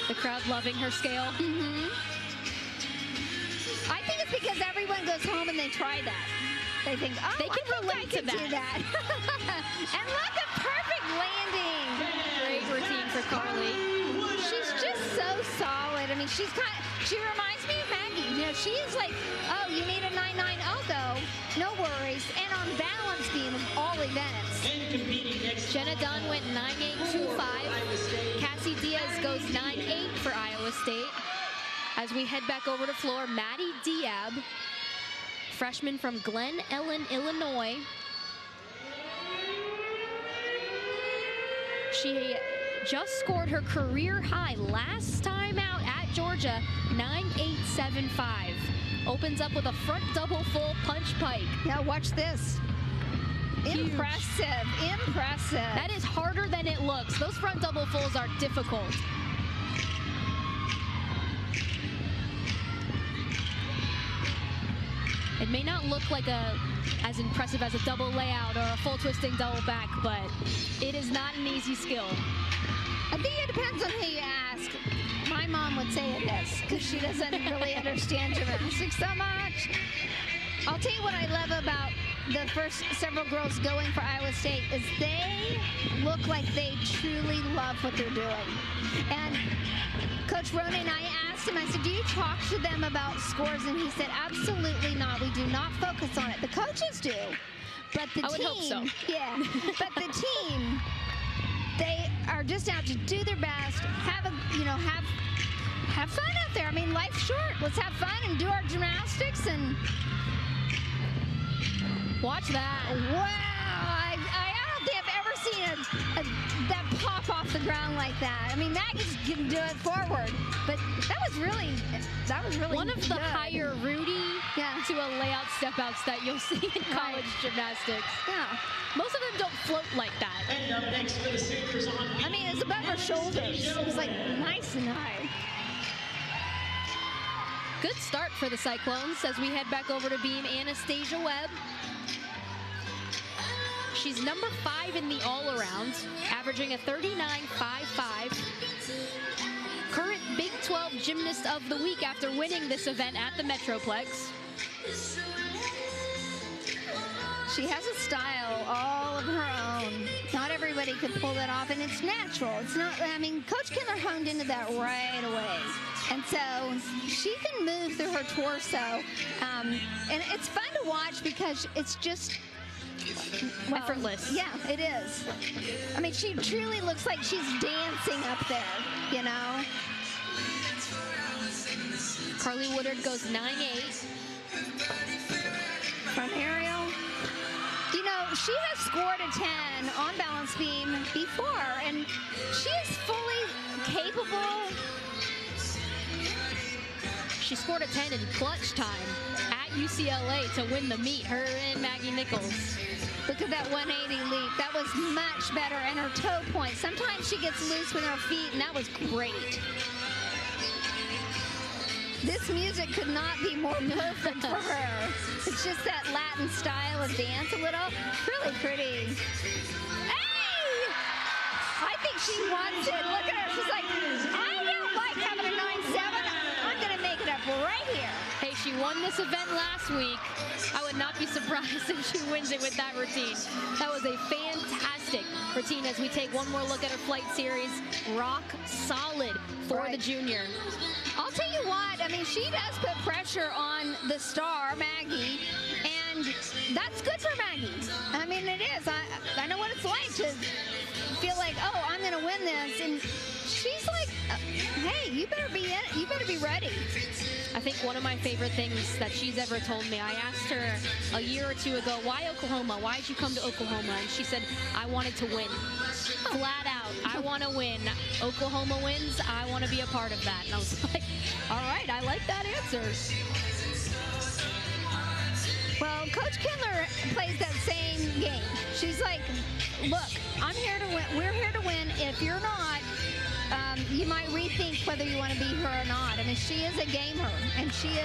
The crowd loving her scale. Mm-hmm. I think it's because everyone goes home and they try that. They think, oh, they can relate to do that. And look, a perfect landing. Great routine for Carly. She's just so solid. I mean, she reminds me of Maggie. You know, she is like, oh, you need a 9.9, I'll go. No worries. And on balance beam of all events. Jenna Dunn went 9.825. Cassie Diaz goes 9.8 for Iowa State. As we head back over to floor, Maddie Diab, freshman from Glen Ellen, Illinois. She just scored her career high last time out at Georgia, 9875. Opens up with a front double full punch pike. Now watch this. Huge. Impressive, impressive. That is harder than it looks. Those front double fulls are difficult. It may not look like as impressive as a double layout or a full twisting double back, but it is not an easy skill. I think it depends on who you ask. My mom would say it is, because she doesn't really understand gymnastics so much. I'll tell you what I love about the first several girls going for Iowa State is they look like they truly love what they're doing. And Coach Ronan and I asked him, I said, do you talk to them about scores? And he said, absolutely not. We do not focus on it. The coaches do. But the I would team, hope so. Yeah, but the team, they are just out to do their best, have fun out there. I mean, life's short. Let's have fun and do our gymnastics and watch that. Wow, I don't think I've ever seen that pop off the ground like that. I mean, Maggie can do it forward, but that was really one of the good. higher Rudy to a layout step outs that you'll see in college gymnastics. Yeah. Most of them don't float like that. And up next for the seniors on I mean, it's above her shoulders. It was like nice and high. Good start for the Cyclones as we head back over to beam Anastasia Webb. She's number 5 in the all-around, averaging a 39.55. Current Big 12 Gymnast of the Week after winning this event at the Metroplex. She has a style all of her own. Not everybody can pull that off, and it's natural. It's not, I mean, Coach Kindler honed into that right away. And so she can move through her torso. And it's fun to watch because it's just, well, effortless. Yeah, it is. I mean, she truly looks like she's dancing up there, you know? Carly Woodard goes 9.8. From aerial. You know, she has scored a 10 on balance beam before, and she is fully capable. She scored a 10 in clutch time at UCLA to win the meet, her and Maggie Nichols. Look at that 180 leap. That was much better. And her toe point. Sometimes she gets loose with her feet, and that was great. This music could not be more perfect for her. It's just that Latin style of dance a little. Really pretty. Hey! I think she wants it. Look at her. She's like, I don't like having a 9.7. I'm going to make it up right here. Hey, she won this event last week. I would not be surprised if she wins it with that routine. That was a fantastic routine as we take one more look at her flight series. Rock solid for the junior. I'll tell you what, I mean, she does put pressure on the star, Maggie, and that's good for Maggie. I mean, it is. I know what it's like to feel like, oh, I'm going to win this, and she's like, hey, you better be in it. You better be ready. I think one of my favorite things that she's ever told me, I asked her a year or two ago, why Oklahoma? Why did you come to Oklahoma? And she said, I wanted to win. Flat out, I want to win. Oklahoma wins, I want to be a part of that. And I was like, all right, I like that answer. Well, Coach Kindler plays that same game. She's like, look, I'm here to win. We're here to win. If you're not, you might rethink whether you want to be her or not. I mean, she is a gamer, and she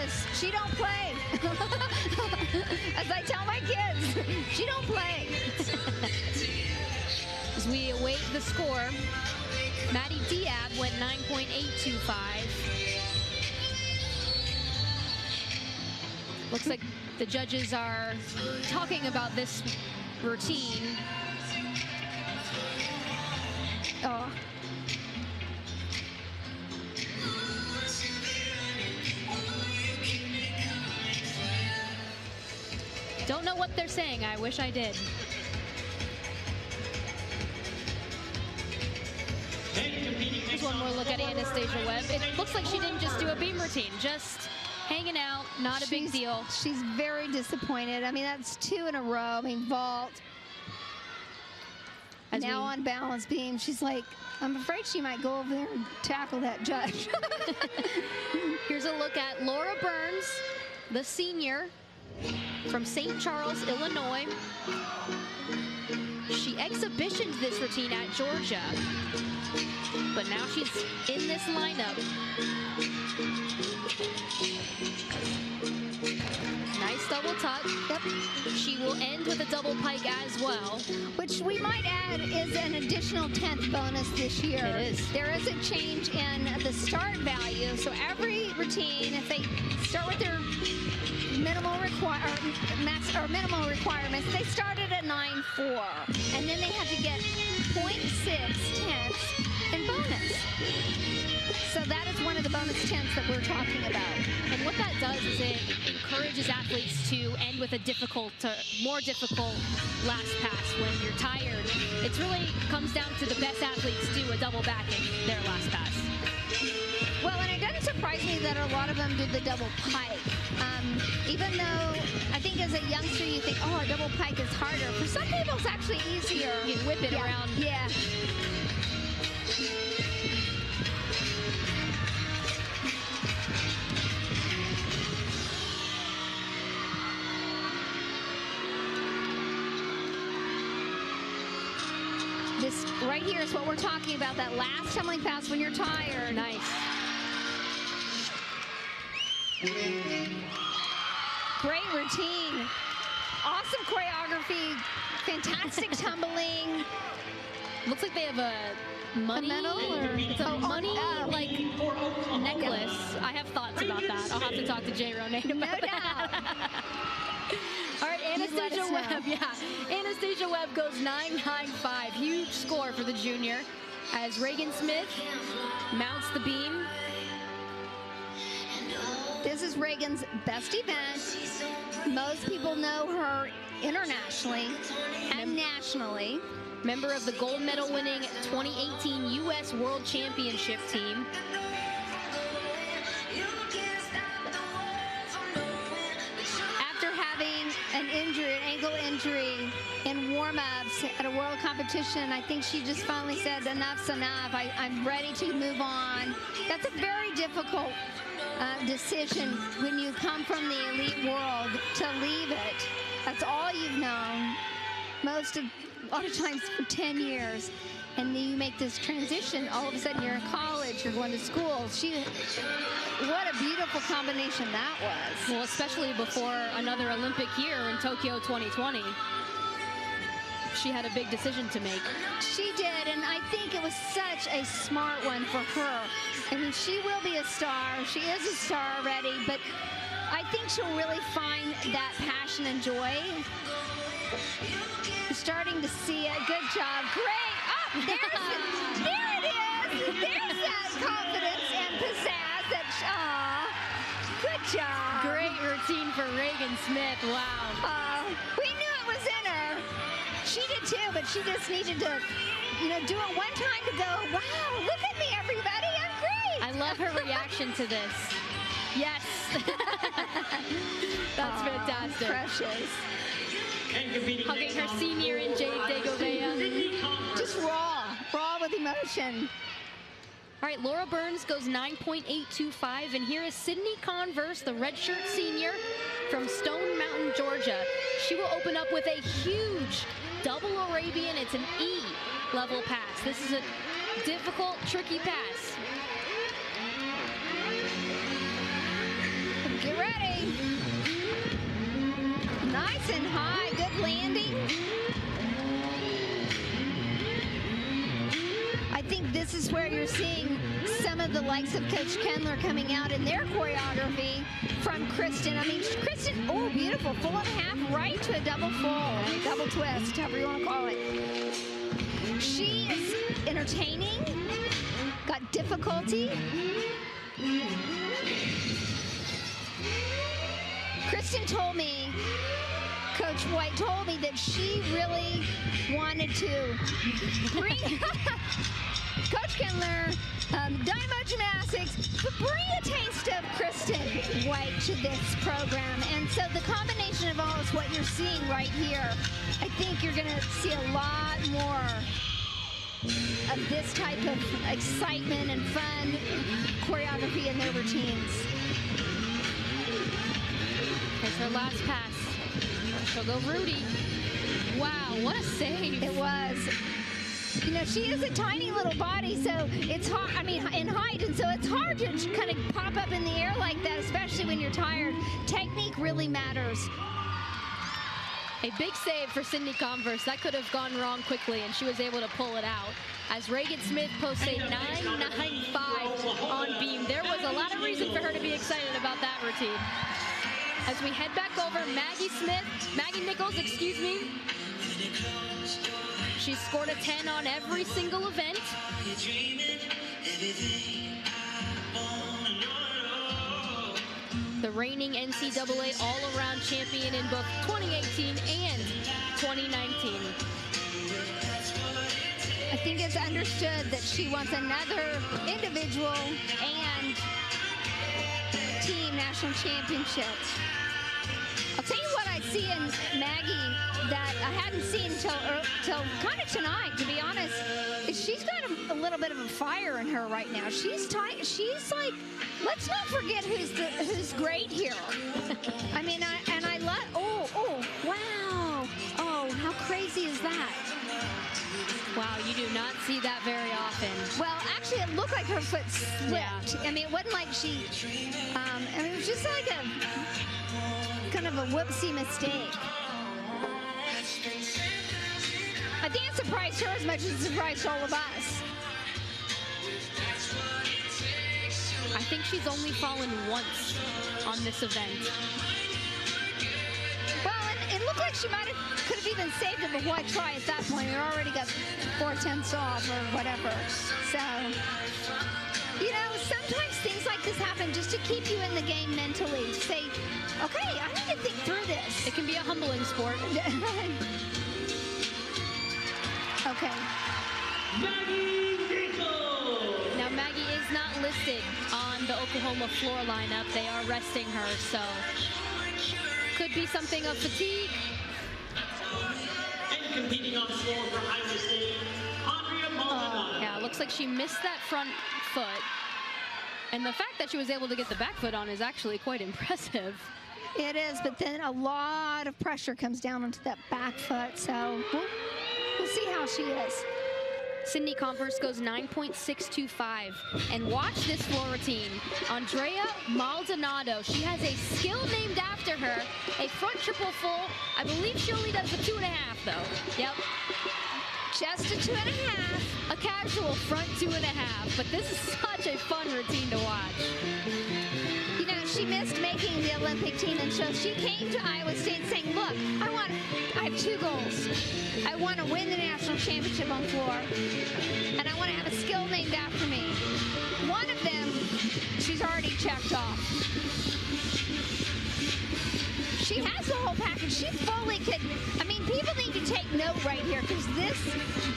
don't play. As I tell my kids, she don't play. As we await the score, Maddie Diab went 9.825. Looks like the judges are talking about this routine. Oh. Don't know what they're saying. I wish I did. Here's one more look at Anastasia Webb. It looks like she didn't just do a beam routine, just hanging out, not a big deal. She's very disappointed. I mean, that's 2 in a row. I mean, vault. Now on balance beam, she's like, I'm afraid she might go over there and tackle that judge. Here's a look at Laura Burns, the senior from St. Charles, Illinois. She exhibitioned this routine at Georgia, but now she's in this lineup. Nice double tuck. Yep. She will end with a double pike as well. Which we might add is an additional 10th bonus this year. It is. There is a change in the start value. So every routine, if they start with their minimal minimal requirements, they started at 9.4, and then they had to get 0.6 tenths in bonus. So that is one of the bonus tenths that we're talking about. And what that does is it encourages athletes to end with a more difficult last pass when you're tired. It really comes down to the best athletes do a double back in their last pass. Well, and it doesn't surprise me that a lot of them did the double pike. Even though I think as a youngster you think, oh, a double pike is harder. For some people it's actually easier. You can whip it around. Yeah. This right here is what we're talking about, that last tumbling pass when you're tired. Nice. Great routine. Awesome choreography. Fantastic tumbling. Looks like they have a money, medal or it's a money like necklace. I have thoughts about that. I'll have to talk to Jay Ronayne about that. All right, Anastasia Webb, Anastasia Webb goes 9.95. Huge score for the junior as Reagan Smith mounts the beam. This is Reagan's best event. Most people know her internationally and nationally. Member of the gold medal winning 2018 U.S. World Championship team. After having an ankle injury in warm-ups at a world competition, I think she just finally said, enough's enough. I'm ready to move on. That's a very difficult decision when you come from the elite world to leave it. That's all you've known. A lot of times for 10 years, and then you make this transition. All of a sudden you're in college, you're going to school. What a beautiful combination that was. Well, especially before another Olympic year in Tokyo 2020. She had a big decision to make. She did, and I think it was such a smart one for her. I mean, she will be a star. She is a star already, but I think she'll really find that passion and joy. You're starting to see it. Good job. Great. Oh, there it is. There's that confidence and pizzazz. Good job. Great routine for Reagan Smith. Wow. We knew it was in her. She did too, but she just needed to, do it one time to go, wow, look at me, everybody. I'm great. I love her reaction to this. Yes. That's fantastic. Precious. Hugging her senior in Jade Degovea. Just raw with emotion. All right, Laura Burns goes 9.825, and here is Sydney Converse, the redshirt senior from Stone Mountain, Georgia. She will open up with a huge double Arabian. It's an E level pass. This is a difficult, tricky pass. Get ready. Nice and high, good landing. I think this is where you're seeing some of the likes of Coach Kendler coming out in their choreography from Kristen. I mean, Kristen, oh, beautiful, full and a half, right to a double full, double twist, however you want to call it. She is entertaining, got difficulty. Kristen told me, Coach White told me that she really wanted to bring, Coach Kindler, Dynamo Gymnastics, but bring a taste of Kristen White to this program. And so the combination of all is what you're seeing right here. I think you're going to see a lot more of this type of excitement and fun choreography in their routines. Here's her last pass. She'll go Rudy. Wow, what a save. It was. You know, she is a tiny little body, so it's hard, I mean, in height, and so it's hard to kind of pop up in the air like that, especially when you're tired. Technique really matters. A big save for Sydney Converse. That could have gone wrong quickly, and she was able to pull it out. As Reagan Smith posts a 9.95 on beam. There was a lot of reason for her to be excited about that routine. As we head back over, Maggie Nichols, excuse me. She's scored a 10 on every single event. The reigning NCAA all-around champion in both 2018 and 2019. I think it's understood that she wants another individual and team national championship. I'll tell you what I see in Maggie that I hadn't seen till kind of tonight, to be honest, is she's got a little bit of a fire in her right now. She's tight. She's like, let's not forget who's great here. I mean, I love. Oh, wow. Oh, how crazy is that? Wow, you do not see that very often. Well, actually, it looked like her foot slipped. Yeah. I mean, it wasn't like she. I mean, it was just like a kind of a whoopsie mistake. I think it surprised her as much as it surprised all of us. I think she's only fallen once on this event. Well, and it looked like she could have even saved it, but why try at that point? You already got 4/10 off or whatever. So, you know, sometimes things like this happen just to keep you in the game mentally. Say, okay, I need to think through this. It can be a humbling sport. Okay. Maggie Nichols. Now, Maggie is not listed on the Oklahoma floor lineup. They are resting her, so could be something of fatigue. And competing on the floor for Iowa State, Andrea Maldonado. Yeah, it looks like she missed that front foot. And the fact that she was able to get the back foot on is actually quite impressive. It is, but then a lot of pressure comes down onto that back foot, so we'll see how she is. Sydney Converse goes 9.625. And watch this floor routine. Andrea Maldonado. She has a skill named after her. A front triple full. I believe she only does the 2.5 though. Yep. Just a 2.5. A casual front 2.5. But this is such a fun routine to watch. You know, she missed making the Olympic team, and so she came to Iowa State saying, look, I have 2 goals. I want to win the national championship on floor, and I want to have a skill named after me. One of them, she's already checked off. She has the whole package. She fully could, I mean, people need to take note right here, because this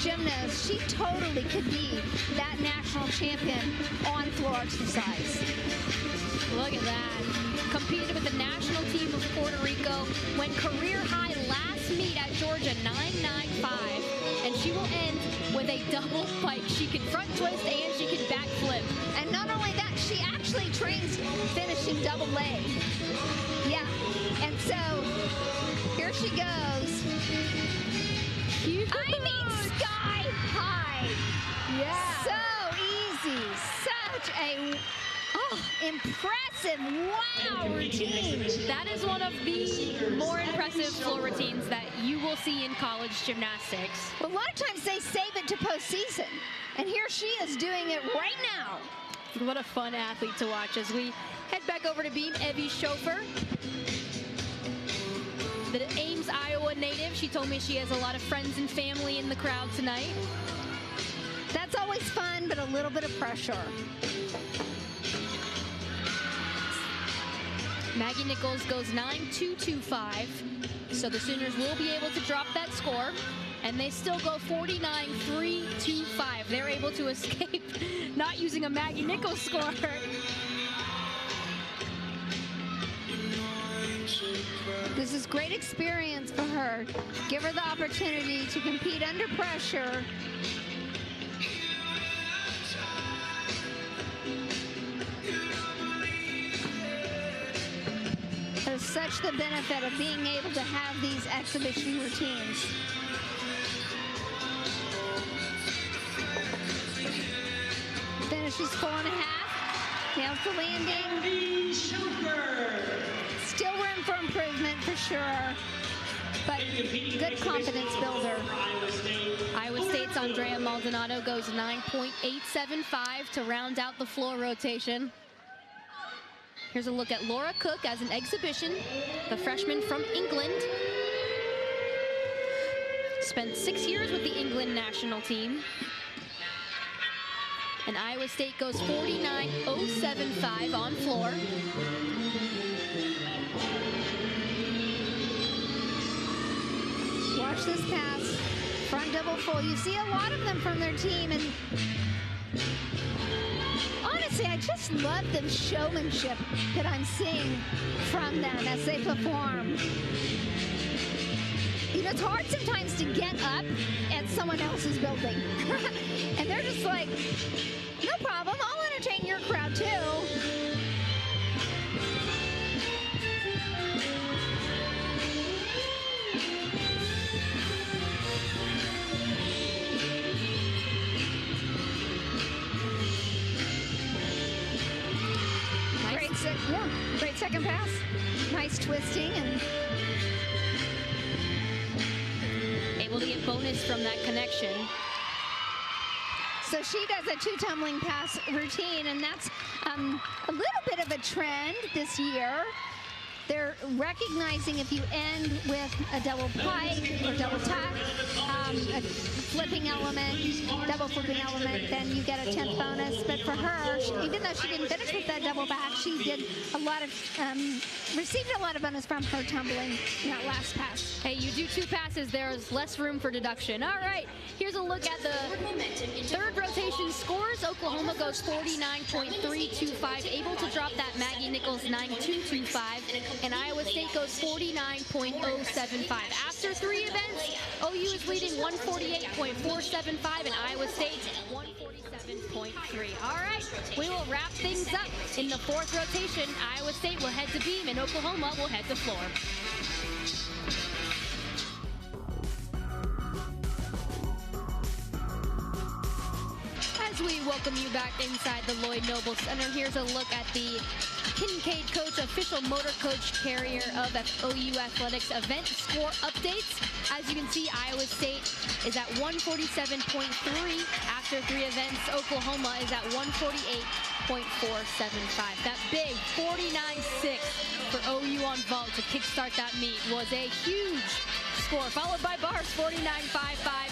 gymnast, she totally could be that national champion on floor exercise. Look at that. Competed with the national team of Puerto Rico. Went career high last meet at Georgia, 9.95. And she will end with a double pike. She can front twist and she can back flip. And not only that, she actually trains finishing double leg. Yeah. And so, here she goes. Huge. I mean, sky high. Yeah. So easy. Such a impressive, wow routine. That is one of the more impressive floor routines that you will see in college gymnastics. Well, a lot of times they save it to postseason. And here she is doing it right now. What a fun athlete to watch. As we head back over to beam, Evie Schofer, the Ames, Iowa native. She told me she has a lot of friends and family in the crowd tonight. That's always fun, but a little bit of pressure. Maggie Nichols goes 9.225, so the Sooners will be able to drop that score. and they still go 49-3-2-5. They're able to escape not using a Maggie Nichols score. This is great experience for her. Give her the opportunity to compete under pressure. There's such the benefit of being able to have these exhibition routines. Finishes 4.5. Nails the landing. Still room for improvement for sure, but good confidence builder. Iowa State's Andrea Maldonado goes 9.875 to round out the floor rotation. Here's a look at Laura Cook as an exhibition, the freshman from England. Spent 6 years with the England national team. And Iowa State goes 49.075 on floor. Watch this pass, front double full. You see a lot of them from their team, and honestly, I just love the showmanship that I'm seeing from them as they perform. You know, it's hard sometimes to get up at someone else's building. And they're just like, no problem, I'll entertain your crowd too. Great second pass. Nice twisting and able to get bonus from that connection. So she does a 2 tumbling pass routine, and that's a little bit of a trend this year. They're recognizing if you end with a double pike or double tuck, a flipping element, double flipping element, then you get a 10th bonus. But for her, even though she didn't finish with that double back, she did a lot of, received a lot of bonus from her tumbling in that last pass. Hey, you do 2 passes, there's less room for deduction. All right, here's a look at the third rotation scores. Oklahoma goes 49.325, able to drop that Maggie Nichols 9.225. And Iowa State goes 49.075. After 3 events, OU is leading 148.475 and Iowa State 147.3. All right, we will wrap things up in the 4th rotation. Iowa State will head to beam and Oklahoma will head to floor. As we welcome you back inside the Lloyd Noble Center, here's a look at the Kincaid Coach, official motor coach carrier of OU Athletics event score updates. As you can see, Iowa State is at 147.3 after 3 events. Oklahoma is at 148.475. That big 49.6 for OU on vault to kickstart that meet was a huge score, followed by Bars 49.55.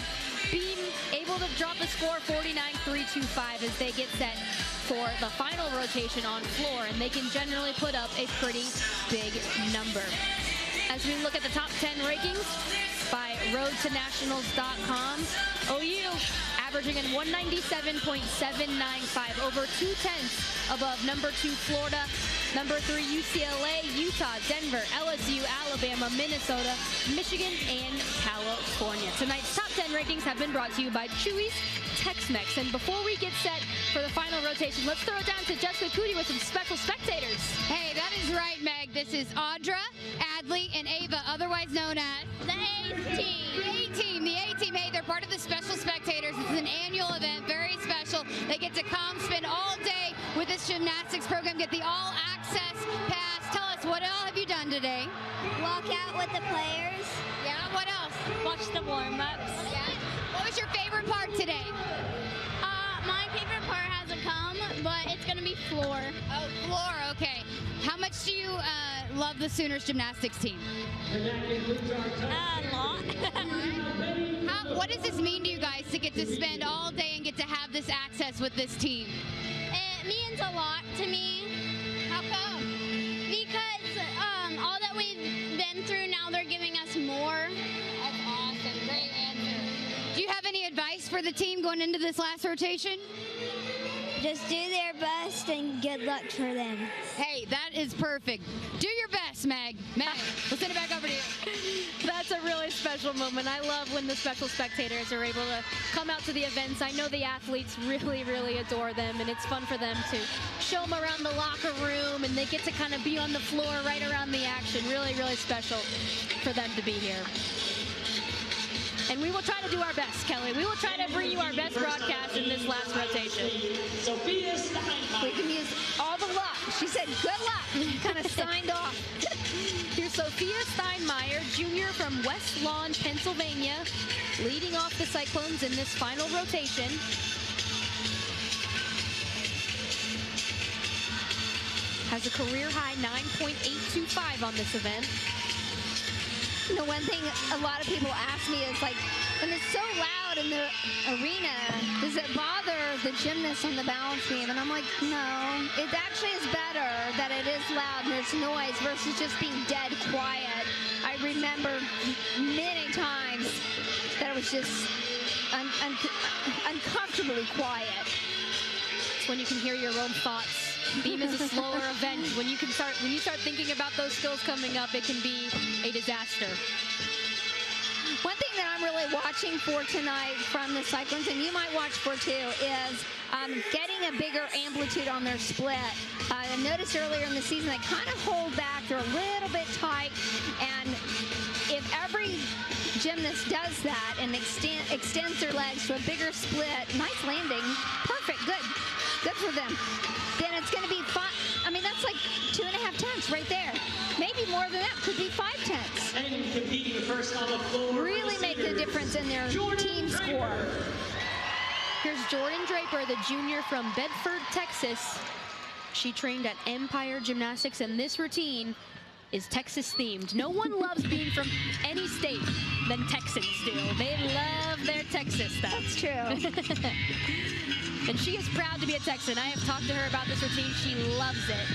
Beam able to drop the score 49.325 as they get set for the final rotation on floor, and they can generally put up a pretty big number. As we look at the top 10 rankings by roadtonationals.com, OU averaging in 197.795, over 2/10 above number 2 Florida, number 3 UCLA, Utah, Denver, LSU, Alabama, Minnesota, Michigan, and California. Tonight's top 10 rankings have been brought to you by Chewy's Tex-Mex. And before we get set for the final rotation, let's throw it down to Jessica Cootie with some special spectators. Hey, that is right, Meg. This is Audra, Adley, and Ava, otherwise known as the A-Team. The A-Team. The A-Team, hey, they're part of the special spectators. It's an annual event, very special. They get to come spend all day with this gymnastics program, get the all-access pass. Tell us, what all have you done today? Walk out with the players. Yeah, what else? Watch the warm-ups. Yeah. What was your favorite part today? My favorite part hasn't come, but it's going to be floor. Oh, floor, okay. How much do you love the Sooners gymnastics team? A lot. What does this mean to you guys to get to spend all day and get to have this access with this team? It means a lot to me. How come? Because all that we've been through, now they're giving us more. That's awesome. Great answer. for the team going into this last rotation? Just do their best and good luck for them. Hey, that is perfect. Do your best, Meg. Meg, we'll send it back over to you. That's a really special moment. I love when the special spectators are able to come out to the events. I know the athletes really, really adore them, and it's fun for them to show them around the locker room, and they get to kind of be on the floor right around the action. Really, really special for them to be here. And we will try to do our best, Kelly. We will try to bring you our best broadcast in this last rotation. Sophia Steinmeier. We can use all the luck. She said, good luck. Kind of signed off. Here's Sophia Steinmeier, junior from West Lawn, Pennsylvania, leading off the Cyclones in this final rotation. Has a career-high 9.825 on this event. You know, one thing a lot of people ask me is, like, when it's so loud in the arena, does it bother the gymnasts on the balance beam? And I'm like, no. It actually is better that it is loud and there's noise versus just being dead quiet. I remember many times that it was just uncomfortably quiet. It's when you can hear your own thoughts. Beam is a slower event. When you start thinking about those skills coming up, it can be a disaster. One thing that I'm really watching for tonight from the Cyclones, and you might watch for too, is getting a bigger amplitude on their split. I noticed earlier in the season they kind of hold back. They're a little bit tight, and if every gymnast does that and extends their legs to a bigger split, nice landing, perfect, good for them. Then it's going to be fun. I mean, that's like 2.5 tenths right there. Maybe more than that. Could be 5 tenths. And competing first on the floor. Really make the difference in their team score. Here's Jordan Draper, the junior from Bedford, Texas. She trained at Empire Gymnastics, and this routine is Texas themed. No one loves being from any state than Texans do. They love their Texas stuff. That's true. And she is proud to be a Texan. I have talked to her about this routine. She loves it.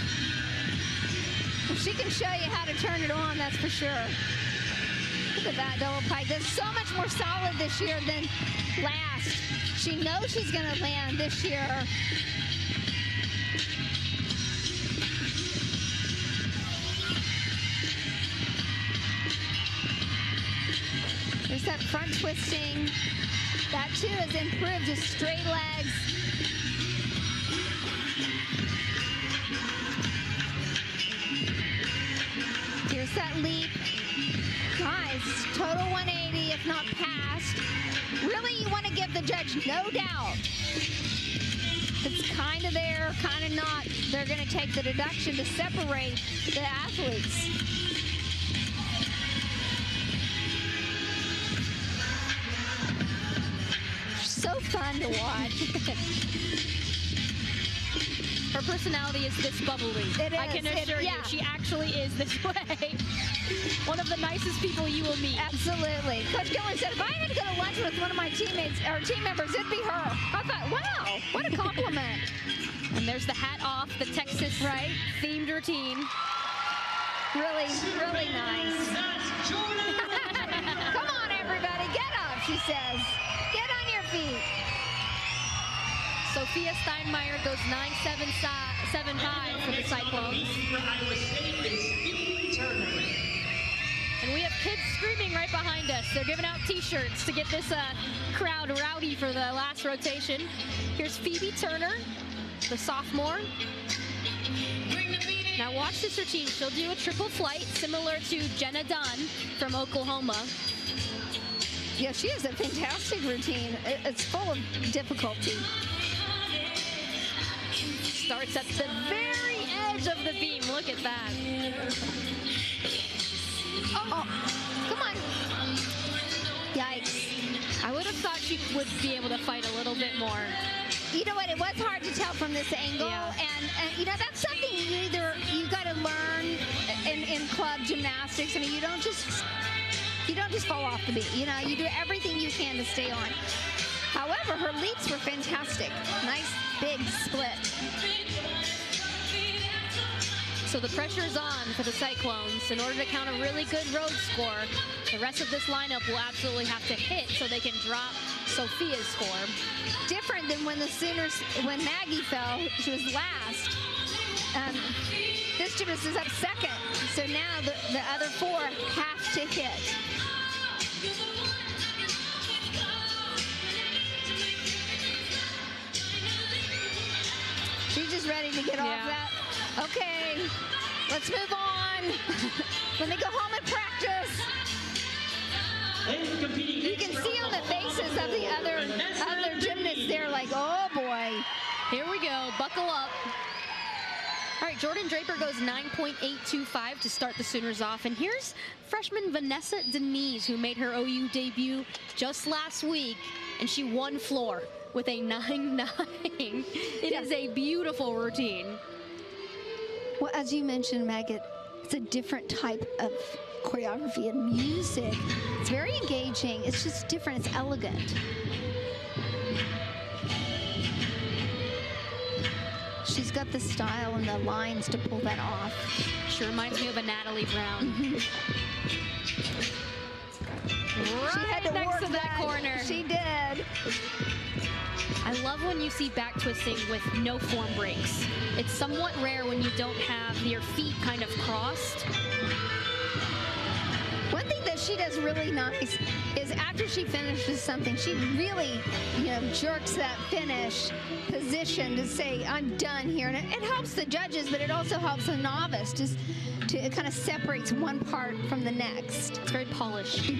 Well, she can show you how to turn it on, that's for sure. Look at that double pike. That's so much more solid this year than last. She knows she's going to land this year. There's that front twisting. That too has improved to straight legs. Here's that leap. Nice. Total 180, if not past. Really, you want to give the judge no doubt. It's kind of there, kind of not. They're going to take the deduction to separate the athletes. So fun to watch. Her personality is this bubbly. It is. I can assure you, she actually is this way. One of the nicest people you will meet. Absolutely. Coach Gillen said, if I had to go to lunch with one of my teammates or team members, it'd be her. I thought, wow, what a compliment. And there's the hat off, the Texas themed routine. Really, really nice. Come on, everybody, get up, she says. Get on your feet. Sophia Steinmeier goes 9.775 for the Cyclones. And we have kids screaming right behind us. They're giving out t-shirts to get this crowd rowdy for the last rotation. Here's Phoebe Turner, the sophomore. Now watch this routine. She'll do a triple flight similar to Jenna Dunn from Oklahoma. Yeah, she has a fantastic routine. It's full of difficulty. Starts at the very edge of the beam. Look at that. Oh, come on. Yikes. I would have thought she would be able to fight a little bit more. You know what? It was hard to tell from this angle, and you know that's something you got to learn in club gymnastics. I mean, you don't just fall off the beat. You know, you do everything you can to stay on. However, her leaps were fantastic. Nice big split. So the pressure is on for the Cyclones. In order to count a really good road score, the rest of this lineup will absolutely have to hit so they can drop Sophia's score. Different than when the Sooners, when Maggie fell, she was last. This gymnast is up second, so now the other four have to hit. She's just ready to get off that. Okay, let's move on. When they go home and practice, you can see on the faces of the other gymnasts, they're like, oh boy. Here we go, buckle up. All right, Jordan Draper goes 9.825 to start the Sooners off. And here's freshman Vanessa Denise, who made her OU debut just last week, and she won floor with a 9.9. It is a beautiful routine. Well, as you mentioned, Maggot, it's a different type of choreography and music. It's very engaging. It's just different. It's elegant. She's got the style and the lines to pull that off. Sure reminds me of a Natalie Brown. Right she had to next work to that corner. She did. I love when you see back twisting with no form breaks. It's somewhat rare when you don't have your feet kind of crossed. One thing that she does really nice is after she finishes something, she really, jerks that finish position to say, I'm done here. And it helps the judges, but it also helps the novice just to, it kind of separates one part from the next. It's very polished.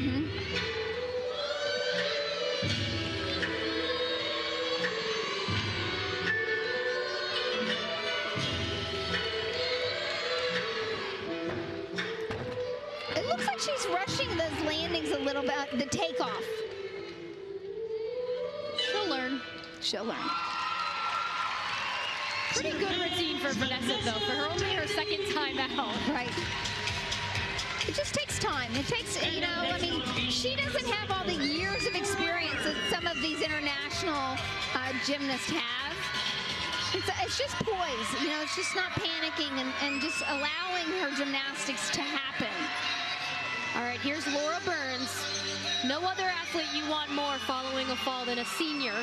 She's rushing those landings a little bit, the takeoff. She'll learn. She'll learn. Pretty good routine for Vanessa, though, for her only her second time out. Right. It just takes time. It takes, I mean, she doesn't have all the years of experience that some of these international gymnasts have. It's just poise, it's just not panicking and just allowing her gymnastics to happen. All right, here's Laura Burns. No other athlete you want more following a fall than a senior.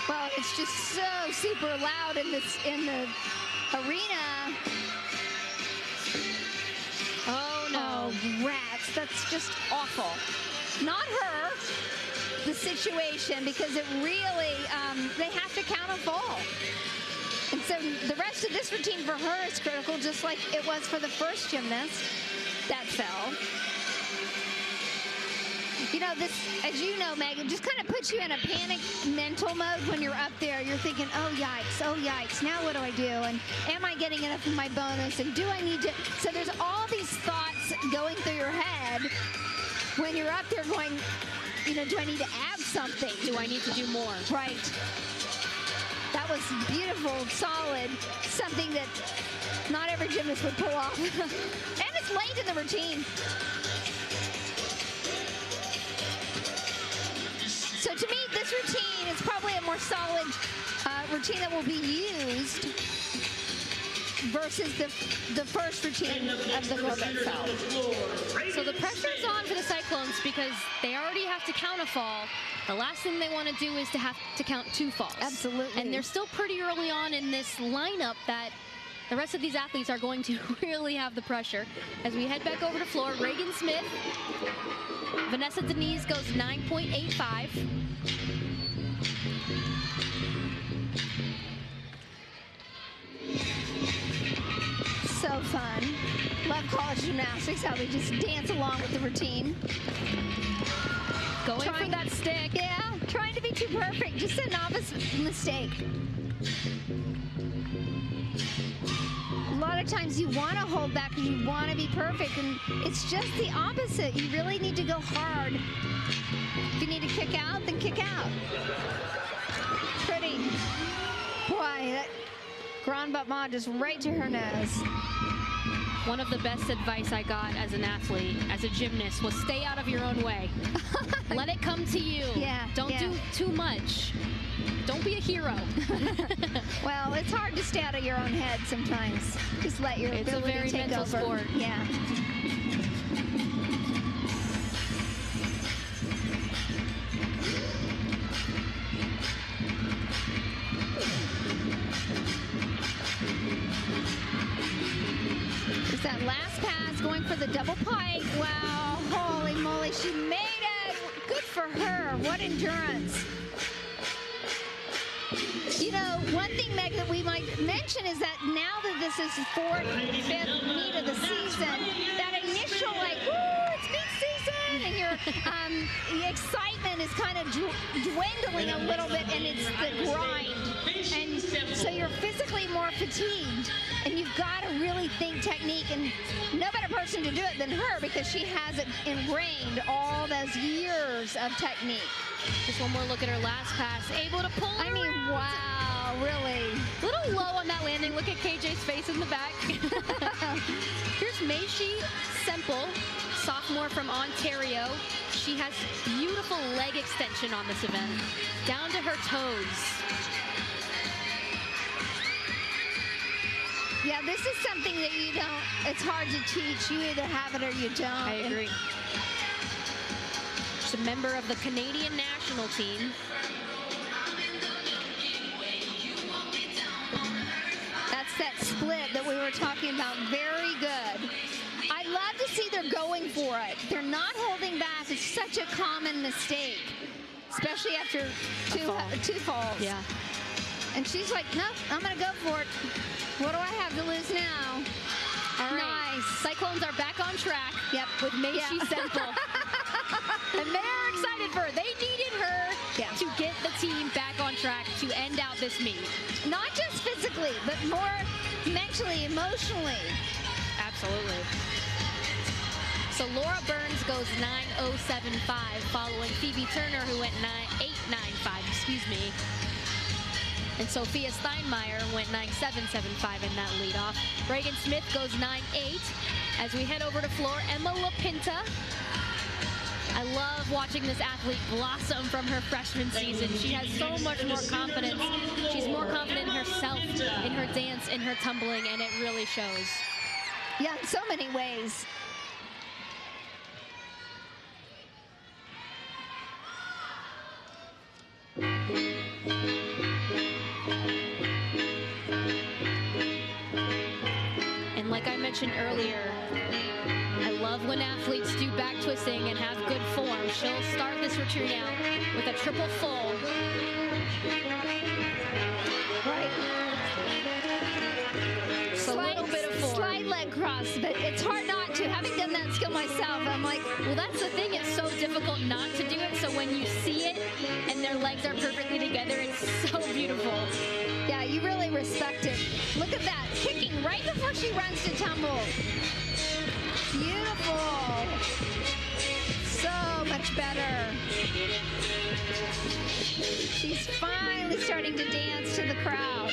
Well, it's just so super loud in the arena. Oh no. Oh, rats, that's just awful. Not her, the situation, because it really, they have to count a fall. And so the rest of this routine for her is critical, just like it was for the first gymnast that fell. This, as you know, Megan, just kind of puts you in a panic mental mode when you're up there. You're thinking, oh, yikes, now what do I do? And am I getting enough of my bonus? And do I need to? So there's all these thoughts going through your head when you're up there going, do I need to add something? Do I need to do more? Right. That was beautiful, solid, something that not every gymnast would pull off. And it's late in the routine. So to me, this routine is probably a more solid routine that will be used versus the first routine of the girl that fell. So the pressure's on for the Cyclones because they already have to count a fall. The last thing they want to do is to have to count 2 falls. Absolutely. And they're still pretty early on in this lineup that the rest of these athletes are going to really have the pressure. As we head back over to floor, Reagan Smith, Vanessa Denise goes 9.85. So fun. Love college gymnastics, how they just dance along with the routine. Going for that stick. Yeah, trying to be too perfect. Just a novice mistake. A lot of times you want to hold back because you want to be perfect, and it's just the opposite. You really need to go hard. If you need to kick out, then kick out. Pretty. Boy, that Grand Battement just right to her nose. One of the best advice I got as an athlete, as a gymnast, was stay out of your own way. Let it come to you. Yeah. Don't do too much. Don't be a hero. Well, it's hard to stay out of your own head sometimes. Just let your ability take over. It's a very mental sport. Yeah. That last pass going for the double pike. Wow, holy moly, she made it. Good for her. What endurance. You know, one thing, Meg, that we might mention is that now that this is the 4th, 5th meet of the season, that initial, like, woo, it's meet season, and your the excitement is kind of dwindling a little bit, and it's the grind. And so you're physically more fatigued, and you've got to really think technique, and no better person to do it than her because she has it ingrained all those years of technique. Just one more look at her last pass. Able to pull it around. Wow, really. A little low on that landing. Look at KJ's face in the back. Here's Meishi Semple, sophomore from Ontario. She has beautiful leg extension on this event, down to her toes. Yeah, this is something that you don't, it's hard to teach. You either have it or you don't. I agree. She's a member of the Canadian national team. That's that split that we were talking about. Very good. I love to see they're going for it. They're not holding back. It's such a common mistake, especially after two falls. Yeah. And she's like, no, I'm going to go for it. What do I have to lose now? All right. Nice. Cyclones are back on track. Yep. With Meishi Semple. And they're excited for her. They needed her to get the team back on track to end out this meet. Not just physically, but more mentally, emotionally. Absolutely. So Laura Burns goes 9:075, following Phoebe Turner, who went 8:95, excuse me. And Sophia Steinmeier went 9:775 in that leadoff. Reagan Smith goes 9:8. As we head over to floor, Emma LaPinta. I love watching this athlete blossom from her freshman season. She has so much more confidence. She's more confident in herself, in her dance, in her tumbling, and it really shows. Yeah, in so many ways. And like I mentioned earlier, I love when athletes do back twisting and have good form. She'll start this routine out with a triple full. Right. So a little bit of form. Slight leg cross, but it's hard not to. Having done that skill myself, I'm like, well, that's the thing. It's so difficult not to do it. So when you see it and their legs are perfectly together, it's so beautiful. Yeah, you really respect it. Look at that, kicking right before she runs to tumble. Beautiful. So much better. She's finally starting to dance to the crowd.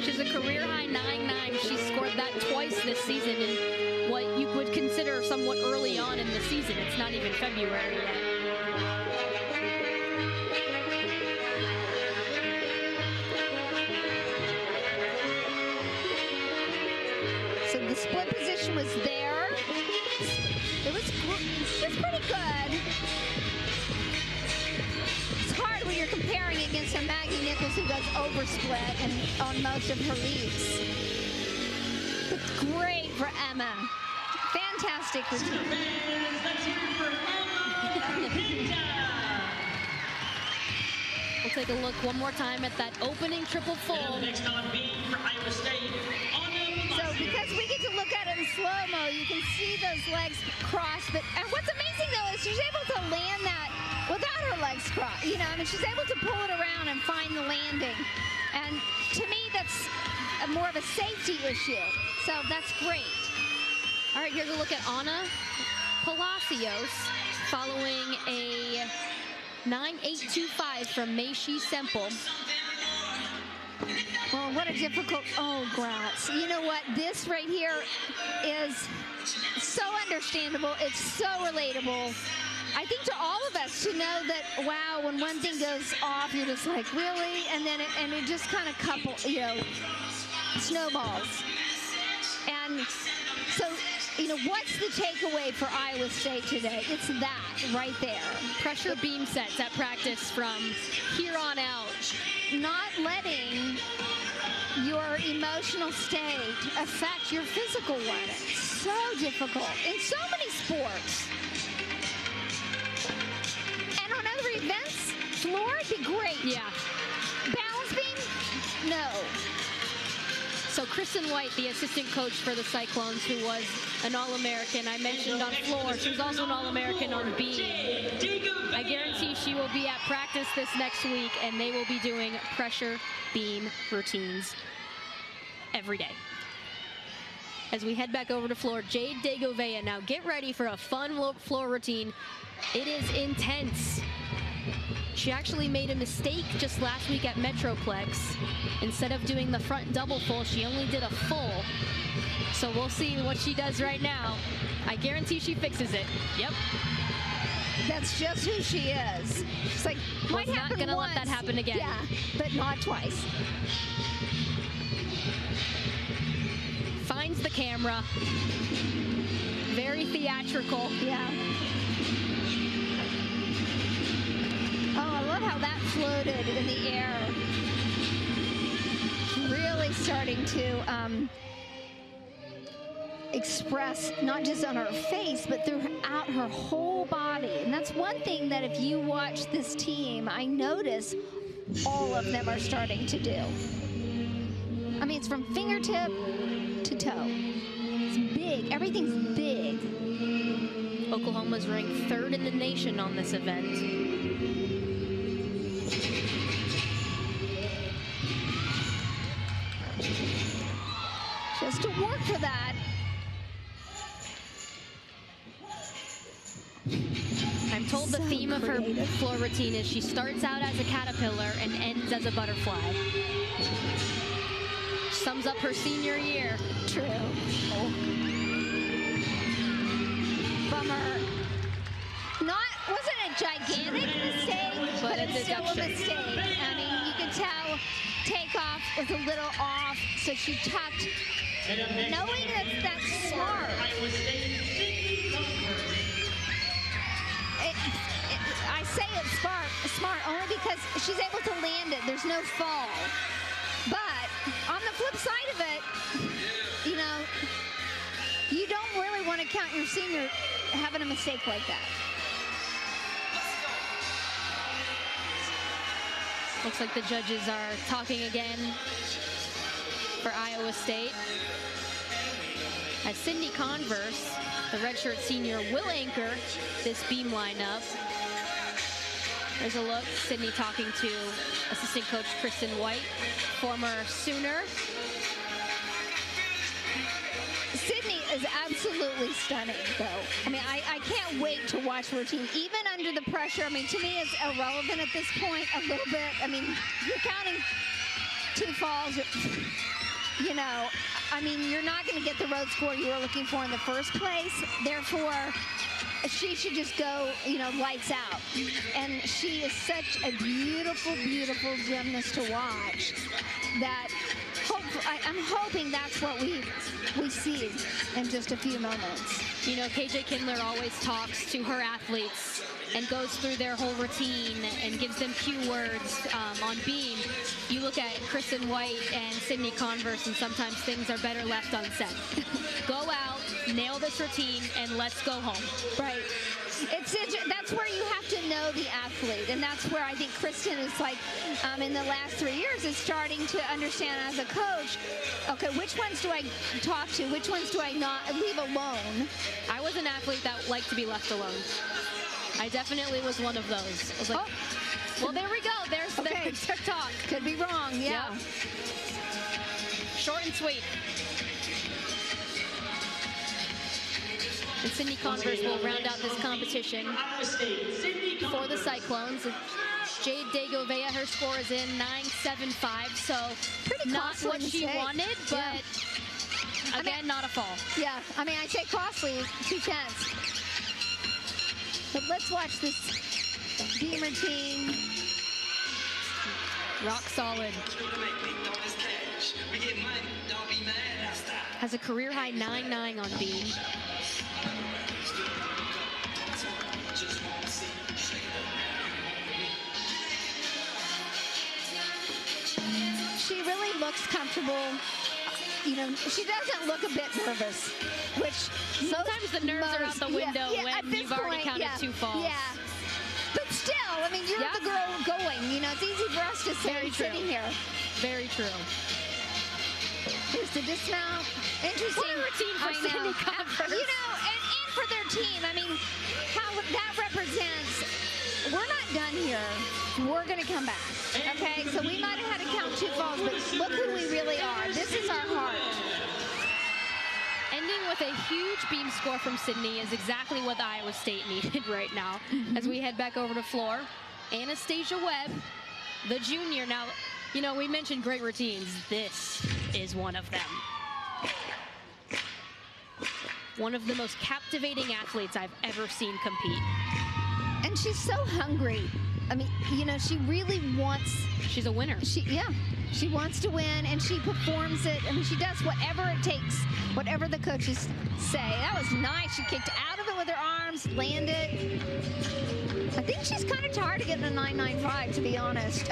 She's a career high 9.9. She scored that twice this season in what you would consider somewhat early on in the season. It's not even February yet. So the split position was there. It was pretty good. It's hard when you're comparing against a Maggie Nichols who does oversplit and on most of her leaps. But great for Emma. Fantastic routine. Let's hear it for Emma LaPinta. We'll take a look one more time at that opening triple full. Next on beat for Iowa State. So because we get to look at it in slow-mo, you can see those legs cross. But and what's amazing though is she's able to land that without her legs crossed. You know, I mean, she's able to pull it around and find the landing. And to me, that's more of a safety issue. So that's great. All right, here's a look at Anna Palacios following a 9.825 from Meishi Semple. Well, what a difficult, oh, Gratz. You know what? This right here is so understandable. It's so relatable. I think to all of us to know that, wow, when one thing goes off, you're just like, really? And then it just kind of snowballs. And so you know, what's the takeaway for Iowa State today? It's that right there. Pressure beam sets at practice from here on out. Not letting your emotional state affect your physical one. It's so difficult in so many sports. And on other events, floor would be great. Yeah. Balance beam, no. So Kristen White, the assistant coach for the Cyclones, who was an All-American, I mentioned on floor, she was also an All-American on beam. I guarantee she will be at practice this next week, and they will be doing pressure beam routines every day. As we head back over to floor, Jade Degovea. Now get ready for a fun floor routine. It is intense. She actually made a mistake just last week at Metroplex. Instead of doing the front double full, she only did a full. So we'll see what she does right now. I guarantee she fixes it. Yep. That's just who she is. She's like, might Was happen not gonna once. let that happen again. Yeah, but not twice. Finds the camera. Very theatrical. Yeah. Oh, I love how that floated in the air. Really starting to express, not just on her face, but throughout her whole body. And that's one thing that if you watch this team, I notice all of them are starting to do. I mean, it's from fingertip to toe. It's big. Everything's big. Oklahoma's ranked 3rd in the nation on this event. Just to work for that. I'm told the So theme of her creative. floor routine is she starts out as a caterpillar and ends as a butterfly. Sums up her senior year. True. Bummer. Wasn't a gigantic mistake, but a it's still a deduction. mistake. I mean, you could tell takeoff was a little off, so she tucked, knowing that that's smart. I say it's smart only because she's able to land it. There's no fall. But on the flip side of it, you know, you don't really want to count your senior having a mistake like that. Looks like the judges are talking again for Iowa State. As Sydney Converse, the redshirt senior, will anchor this beam lineup. There's a look, Sydney talking to assistant coach Kristen White, former Sooner. Sydney is absolutely stunning, though. I mean, I can't wait to watch her team, even under the pressure. I mean, to me, it's irrelevant at this point a little bit. I mean, you're counting 2 falls, you know. I mean, you're not going to get the road score you were looking for in the first place. Therefore, she should just go, you know, lights out. And she is such a beautiful, beautiful gymnast to watch that I'm hoping that's what we see in just a few moments. You know, KJ Kindler always talks to her athletes and goes through their whole routine and gives them cue words on beam. You look at Kristen White and Sydney Converse, and sometimes things are better left unsaid. Go out, nail this routine, and let's go home. Right. That's where you have to know the athlete, and that's where I think Kristen is like, in the last 3 years, is starting to understand as a coach, okay, which ones do I talk to, which ones do I not leave alone? I was an athlete that liked to be left alone. I definitely was one of those. I was like, well, there we go. There's their talk. Could be wrong, yeah. Yep. Short and sweet. And Sydney Converse will round out this competition for the Cyclones. Jade Degovea, her score is in 9.75, so Pretty not costly what she mistake. wanted, but again, not a fall. Yeah, I mean, I say costly, 2 tenths. But let's watch this beam routine. Rock solid. We get money, don't be mad, now stop. Has a career high 9.9 on beam. She really looks comfortable. You know, she doesn't look a bit nervous, which sometimes the nerves are out the window when you've already counted 2 falls. Yeah. But still, I mean, you're the girl going. You know, it's easy for us to say sitting here. Very true. Here's the dismount. Interesting. What a routine for Cindy Covers. You know, and for their team. I mean, how that represents, we're not done here. We're going to come back. Okay? So we might have had to count 2 falls, but look who we really are. This is our heart. Ending with a huge beam score from Sydney is exactly what Iowa State needed right now. As we head back over to floor, Anastasia Webb, the junior. Now, you know, we mentioned great routines. This is one of them. One of the most captivating athletes I've ever seen compete. And she's so hungry. I mean, you know, she really wants... She's a winner. She wants to win, and she performs it. I mean, she does whatever it takes, whatever the coaches say. That was nice. She kicked out of it with her arms, landed. I think she's kind of tired of getting a 9.95, to be honest.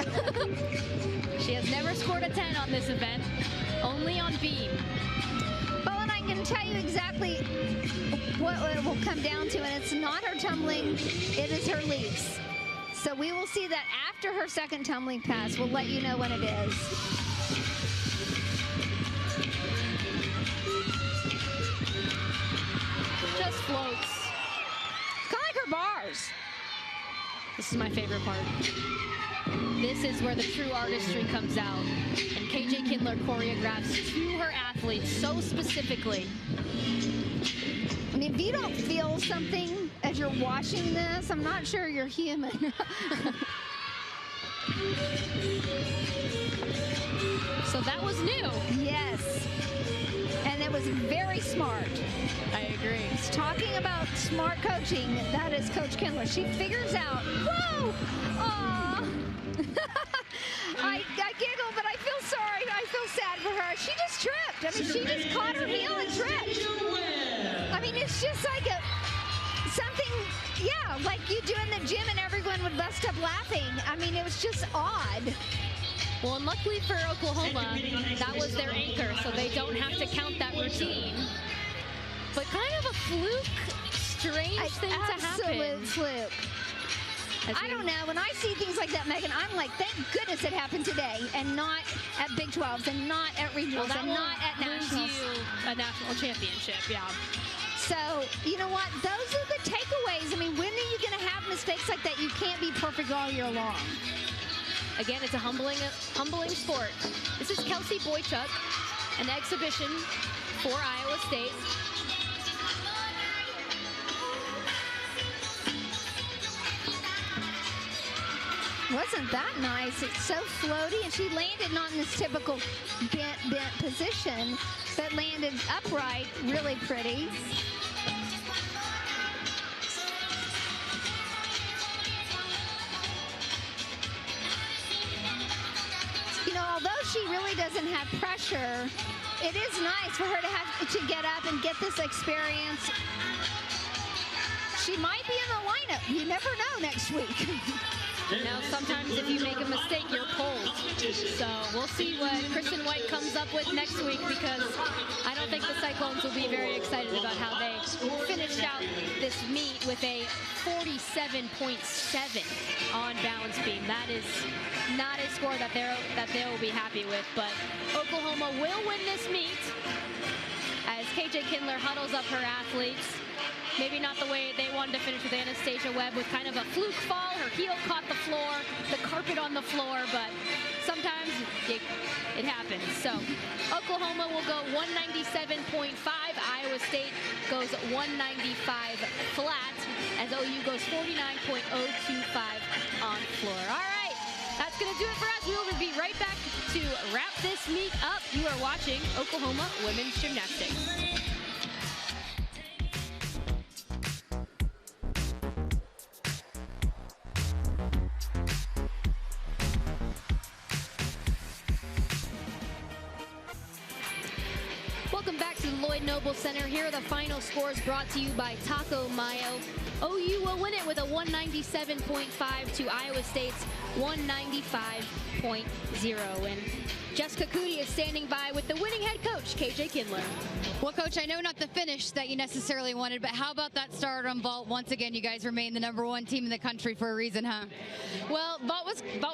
She has never scored a 10 on this event, only on beam. Well, and I can tell you exactly what it will come down to, and it's not her tumbling, it is her leaps. So we will see that after her second tumbling pass. We'll let you know when it is. Just floats. Kind of like her bars. This is my favorite part. This is where the true artistry comes out. And KJ Kindler choreographs to her athletes so specifically. I mean, if you don't feel something as you're watching this, I'm not sure you're human. So that was new. Yes. And it was very smart. I agree. It's talking about smart coaching. That is Coach Kindler. She figures out, whoa, aw. I giggle, but I feel sorry. I feel sad for her. She just tripped. I mean, she just caught her heel and tripped. I mean, it's just like something, yeah, like you do in the gym and everyone would bust up laughing. I mean, it was just odd. Well, and luckily for Oklahoma, that was their anchor, so they don't have to count that routine. But kind of a fluke, strange thing to happen. Absolute fluke. I don't know. When I see things like that, Megan, I'm like, thank goodness it happened today and not at Big 12s and not at regionals and not at nationals. A national championship, yeah. So, you know what? Those are the takeaways. I mean, when are you going to have mistakes like that? You can't be perfect all year long. Again, it's a humbling sport. This is Kelsey Boychuk, an exhibition for Iowa State. Wasn't that nice? It's so floaty, and she landed not in this typical bent position, but landed upright, really pretty. You know, although she really doesn't have pressure, it is nice for her to have to get up and get this experience. She might be in the lineup. You never know next week. Now, sometimes if you make a mistake, you're pulled. So we'll see what Kristen White comes up with next week, because I don't think the Cyclones will be very excited about how they finished out this meet with a 47.7 on balance beam. That is not a score that they will be happy with, but Oklahoma will win this meet as KJ Kindler huddles up her athletes. Maybe not the way they wanted to finish with Anastasia Webb, with kind of a fluke fall. Her heel caught the floor, the carpet on the floor, but sometimes it happens. So Oklahoma will go 197.5. Iowa State goes 195 flat, as OU goes 49.025 on floor. All right, that's going to do it for us. We will be right back to wrap this meet up. You are watching Oklahoma Women's Gymnastics. to the Lloyd Noble Center. Here are the final scores brought to you by Taco Mayo. OU will win it with a 197.5 to Iowa State's 195.0. And Jessica Cootie is standing by with the winning head coach, KJ Kindler. Well, Coach, I know not the finish that you necessarily wanted, but how about that start on vault? Once again, you guys remain the #1 team in the country for a reason, huh? Well, vault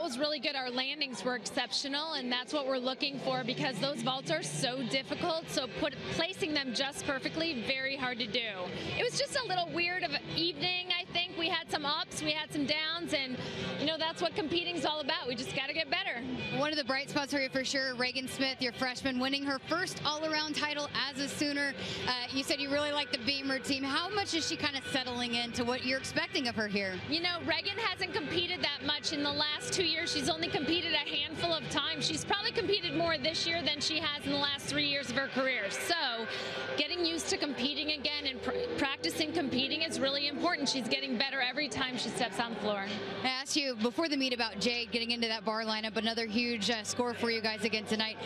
was really good. Our landings were exceptional, and that's what we're looking for because those vaults are so difficult. So placing them just perfectly, very hard to do. It was just a little weird of an evening, I think. We had some ups, we had some downs, and you know that's what competing's all about. We just got to get better. One of the bright spots for you for sure, Reagan Smith, your freshman, winning her first all-around title as a Sooner. You said you really like the Beamer team. How much is she kind of settling into what you're expecting of her here? You know, Reagan hasn't competed that much in the last 2 years. She's only competed a handful of times. She's probably competed more this year than she has in the last 3 years of her career. So getting used to competing again and practicing competing is really important. She's getting better every time she steps on the floor. I asked you before the meet about Jade getting into that bar lineup, another huge score for you guys again tonight.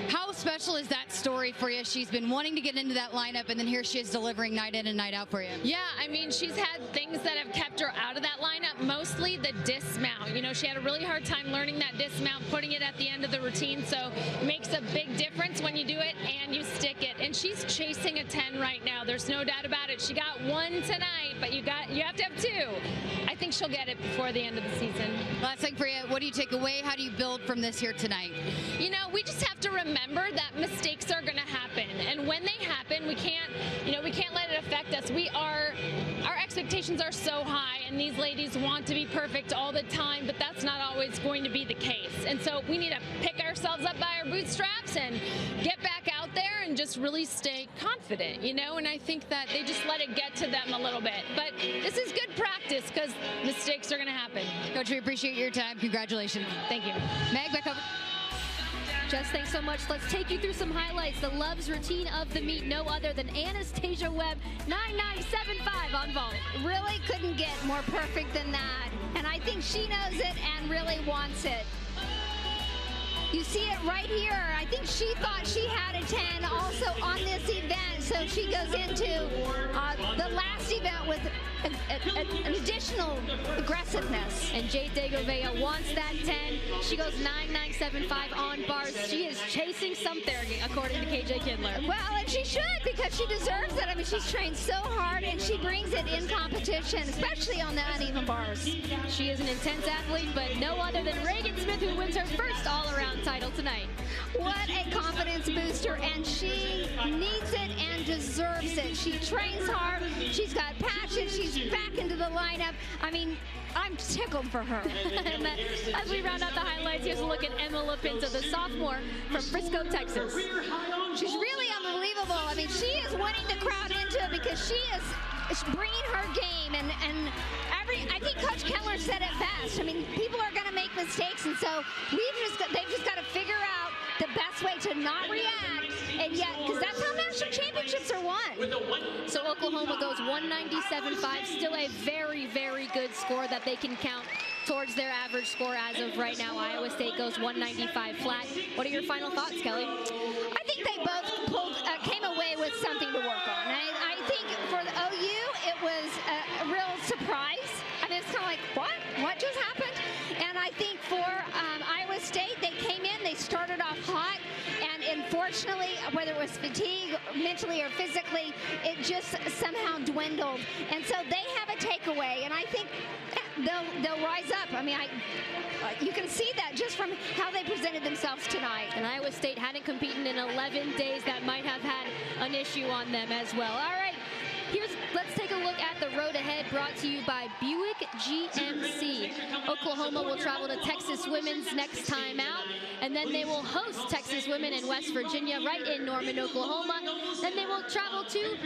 How special is that story for you? She's been wanting to get into that lineup, and then here she is delivering night in and night out for you. Yeah, I mean, she's had things that have kept her out of that lineup, mostly the dismount. You know, she had a really hard time learning that dismount, putting it at the end of the routine, so it makes a big difference when you do it and you stick it. And she's chasing a 10 right now. There's no doubt about it. She got 1 tonight, but you have to have 2. I think she'll get it before the end of the season. Last thing for you, what do you take away? How do you build from this here tonight? You know, we just have to remember that mistakes are going to happen, and when they happen, we can't let it affect us. Our expectations are so high, and these ladies want to be perfect all the time, but that's not always going to be the case. And so we need to pick ourselves up by our bootstraps and get back out there and just really stay confident, you know, and I think that they just let it get to them a little bit. But this is good practice because mistakes are going to happen. Coach, we appreciate your time. Congratulations. Thank you. Meg, back over. Jess, thanks so much. Let's take you through some highlights. The Loves routine of the meet, no other than Anastasia Webb, 9975 on vault. Really couldn't get more perfect than that. And I think she knows it and really wants it. You see it right here. I think she thought she had a 10 also on this event. So she goes into the last event with an additional aggressiveness. And Jade Degovea wants that 10. She goes 9975 on bars. She is chasing something, according to KJ Kindler. Well, and she should, because she deserves it. I mean, she's trained so hard, and she brings it in competition, especially on the uneven bars. She is an intense athlete, but no other than Reagan Smith, who wins her first all-around title tonight. What a confidence booster, and she needs it and deserves it. She trains hard. She's got passion. She's back into the lineup. I mean, I'm tickled for her. And as we round out the highlights, here's a look at Emma LaPinta, the sophomore from Frisco, Texas. She's really unbelievable. I mean, she is winning the crowd into it because she is bringing her game. And I think Coach Keller said it best. I mean, people are going to make mistakes, and so they've just got to figure out the best way to not react, and yet, because that's how national championships are won. So Oklahoma goes 197.5, still a very, very good score that they can count towards their average score as of right now. Iowa State goes 195 flat. What are your final thoughts, Kelly? I think they both came away with something to work on. I think for the OU, it was a real surprise. I mean, it's kind of like, what just happened? And I think for Iowa State, they came in, they started off hot, and unfortunately, whether it was fatigue, mentally or physically, it just somehow dwindled. And so they have a takeaway, and I think they'll rise up. I mean, you can see that just from how they presented themselves tonight. And Iowa State hadn't competed in 11 days. That might have had an issue on them as well. All right. Let's take a look at the road ahead, brought to you by Buick GMC. Oklahoma will travel to Texas Women's next time out, and then they will host Texas Women in West Virginia, right in Norman, Oklahoma. Then they will travel to,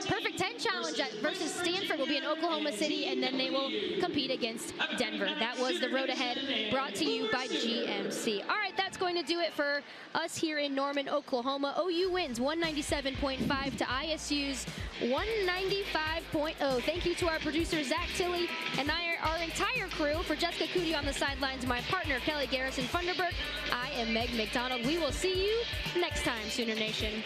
Perfect 10 Challenge versus Stanford will be in Oklahoma City, and then they will compete against Denver. That was the road ahead, brought to you by GMC. All right, that's going to do it for us here in Norman, Oklahoma. OU wins 197.5 to ISU's 195.0. Thank you to our producer, Zach Tilley, and our entire crew. For Jessica Cootie on the sidelines, my partner, Kelly Garrison Funderburg, I am Meg McDonald. We will see you next time, Sooner Nation.